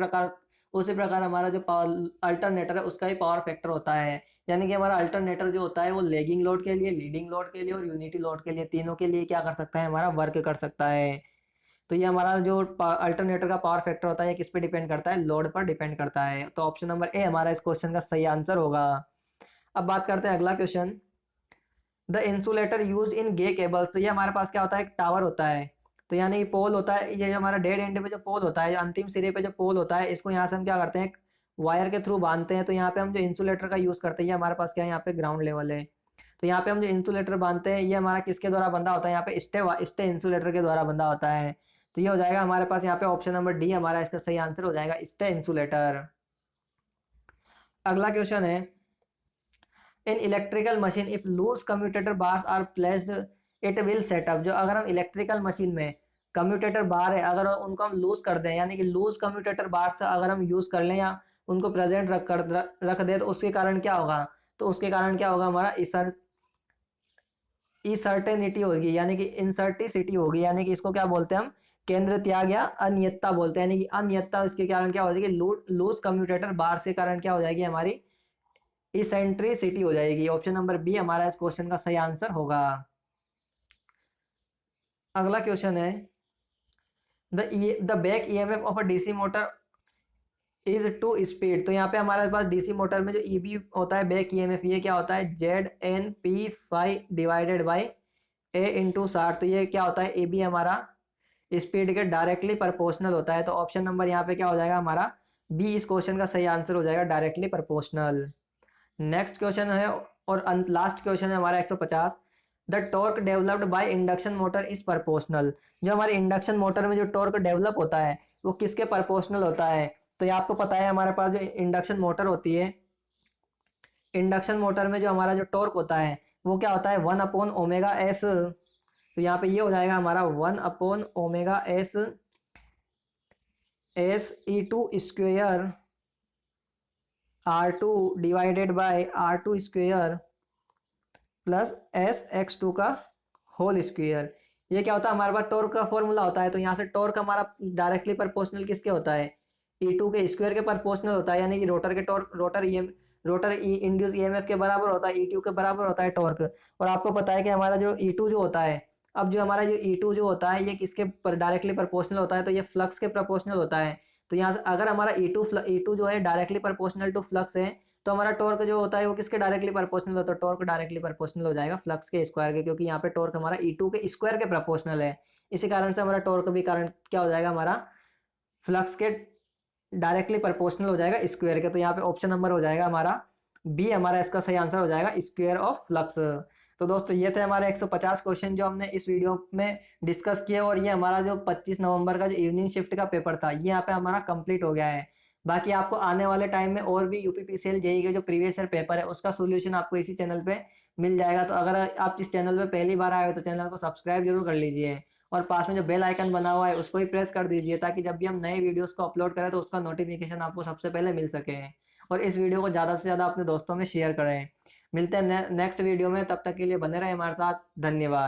प्रकार हमारा जो अल्टरनेटर है उसका ही पावर फैक्टर होता है। यानी कि हमारा अल्टरनेटर जो होता है वो लेगिंग लोड के लिए, लीडिंग लोड के लिए और यूनिटी लोड के लिए, तीनों के लिए क्या कर सकता है, हमारा वर्क कर सकता है। तो ये हमारा जो अल्टरनेटर का पावर फैक्टर होता है ये किस पे डिपेंड करता है, लोड पर डिपेंड करता है। तो ऑप्शन नंबर ए हमारा इस क्वेश्चन का सही आंसर होगा। अब बात करते हैं अगला question, the insulator use in gay cables. तो ये हमारे पास क्या होता है, एक टावर होता है। तो यानी कि पोल होता है, ये जो हमारा डेड एंड पे जो पोल होता है, अंतिम सिरे पे जो पोल होता है, इसको यहाँ से हम क्या करते हैं, वायर के थ्रू बांधते हैं। तो यहाँ पे हम जो इंसुलेटर का यूज करते हैं, ये हमारे पास क्या है, यहाँ पे ग्राउंड लेवल है। तो यहाँ पे हम जो इंसुलेटर बांधते हैं ये हमारा किसके द्वारा बंधा होता है, यहाँ पे स्टे इंसुलेटर के द्वारा बंधा होता है। तो ये हो जाएगा हमारे पास यहाँ पे ऑप्शन नंबर डी हमारा इसका सही आंसर हो जाएगा, स्टे इंसुलेटर। अगला क्वेश्चन है, in electrical machine if loose commutator bars are placed it will set up. जो अगर हम इलेक्ट्रिकल मशीन में कम्यूटेटर बार है अगर उनको हम लूज कर दें, यानी कि लूज कम्यूटेटर बार से अगर हम यूज कर लें या उनको प्रेजेंट रख दें, तो उसके कारण क्या होगा, हमारा इनसर्टेनिटी होगी, यानी कि इनसर्टिसिटी होगी। यानी कि इसको क्या बोलते हैं हम, केंद्र त्याग या अनियतता बोलते हैं। यानी कि अनियतता इसके कारण क्या हो जाएगी, लूज कम्यूटेटर बार से कारण क्या हो जाएगी, हमारी इसेंट्रिसिटी हो जाएगी। ऑप्शन नंबर बी हमारा इस क्वेश्चन का सही आंसर होगा। अगला क्वेश्चन है, the back EMF of a DC motor is to speed. तो यहाँ पे हमारे पास डीसी मोटर में जो ईबी होता है, बैक ईएमएफ, ये क्या होता है, ZNP5 divided by A into 60। तो ये क्या होता है, ए बी हमारा स्पीड के डायरेक्टली प्रोपोर्शनल होता है। तो ऑप्शन नंबर यहाँ पे क्या हो जाएगा, हमारा बी इस क्वेश्चन का सही आंसर हो जाएगा, डायरेक्टली प्रोपोर्शनल। नेक्स्ट क्वेश्चन है और लास्ट क्वेश्चन है हमारा 150, the torque developed by induction motor is proportional. जो हमारे इंडक्शन मोटर में जो टॉर्क डेवलप होता है वो किसके प्रोपोर्शनल होता है। तो ये आपको पता है, हमारे पास जो इंडक्शन मोटर होती है, इंडक्शन मोटर में जो हमारा जो टॉर्क होता है वो क्या होता है, 1/ओमेगा एस। तो यहाँ पे ये हो जाएगा हमारा 1/ओमेगा S, SE2 square R2 divided by R2 square plus SX2 का होल स्क्वेयर। ये क्या होता है, हमारे पास टॉर्क का फॉर्मूला होता है, तो यहाँ से टॉर्क हमारा डायरेक्टली प्रोपोर्शनल किसके होता है, E2 के स्क्वायर के प्रोपोर्शनल होता है, यानी कि रोटर के टॉर्क, रोटर इंड्यूस ईएमएफ के बराबर होता है, E2 के बराबर होता है टॉर्क। और आपको पता है कि हमारा जो E2 जो होता है, अब जो हमारा जो E2 जो होता है ये किसके डायरेक्टली प्रोपोर्शनल होता है, तो ये फ्लक्स के प्रोपोर्शनल होता है। तो यहाँ से अगर हमारा E2 जो है डायरेक्टली प्रोपोर्शनल टू फ्लक्स है, तो हमारा टॉर्क जो होता है वो किसके डायरेक्टली प्रोपोर्शनल होता है, टॉर्क डायरेक्टली प्रोपोर्शनल हो जाएगा फ्लक्स के स्क्वायर के, क्योंकि यहाँ पे टॉर्क हमारा E2 के स्क्वायर के प्रोपोर्शनल है। इसी कारण से हमारा टॉर्क भी कारण क्या हो जाएगा, हमारा फ्लक्स के डायरेक्टली प्रोपोर्शनल हो जाएगा स्क्वायर के। तो यहाँ पे ऑप्शन नंबर हो जाएगा हमारा बी, हमारा इसका सही आंसर हो जाएगा स्क्वायर ऑफ फ्लक्स। तो दोस्तों ये थे हमारे 150 क्वेश्चन जो हमने इस वीडियो में डिस्कस किए, और ये हमारा जो 25 नवंबर का जो इवनिंग शिफ्ट का पेपर था ये यहाँ पे हमारा कंप्लीट हो गया है। बाकी आपको आने वाले टाइम में और भी यूपीपीसीएल जेईई के जो प्रीवियस ईयर पेपर है उसका सोल्यूशन आपको इसी चैनल पे मिल जाएगा। तो अगर आप इस चैनल पे पहली बार आए हो तो चैनल को सब्सक्राइब जरूर कर लीजिए, और पास में जो बेल आइकन बना हुआ है उसको भी प्रेस कर दीजिए, ताकि जब भी हम नए वीडियोस को अपलोड करें तो उसका नोटिफिकेशन आपको सबसे पहले मिल सके। और इस वीडियो को ज़्यादा से ज़्यादा अपने दोस्तों में शेयर करें। मिलते हैं नेक्स्ट वीडियो में, तब तक के लिए बने रहे हमारे साथ। धन्यवाद।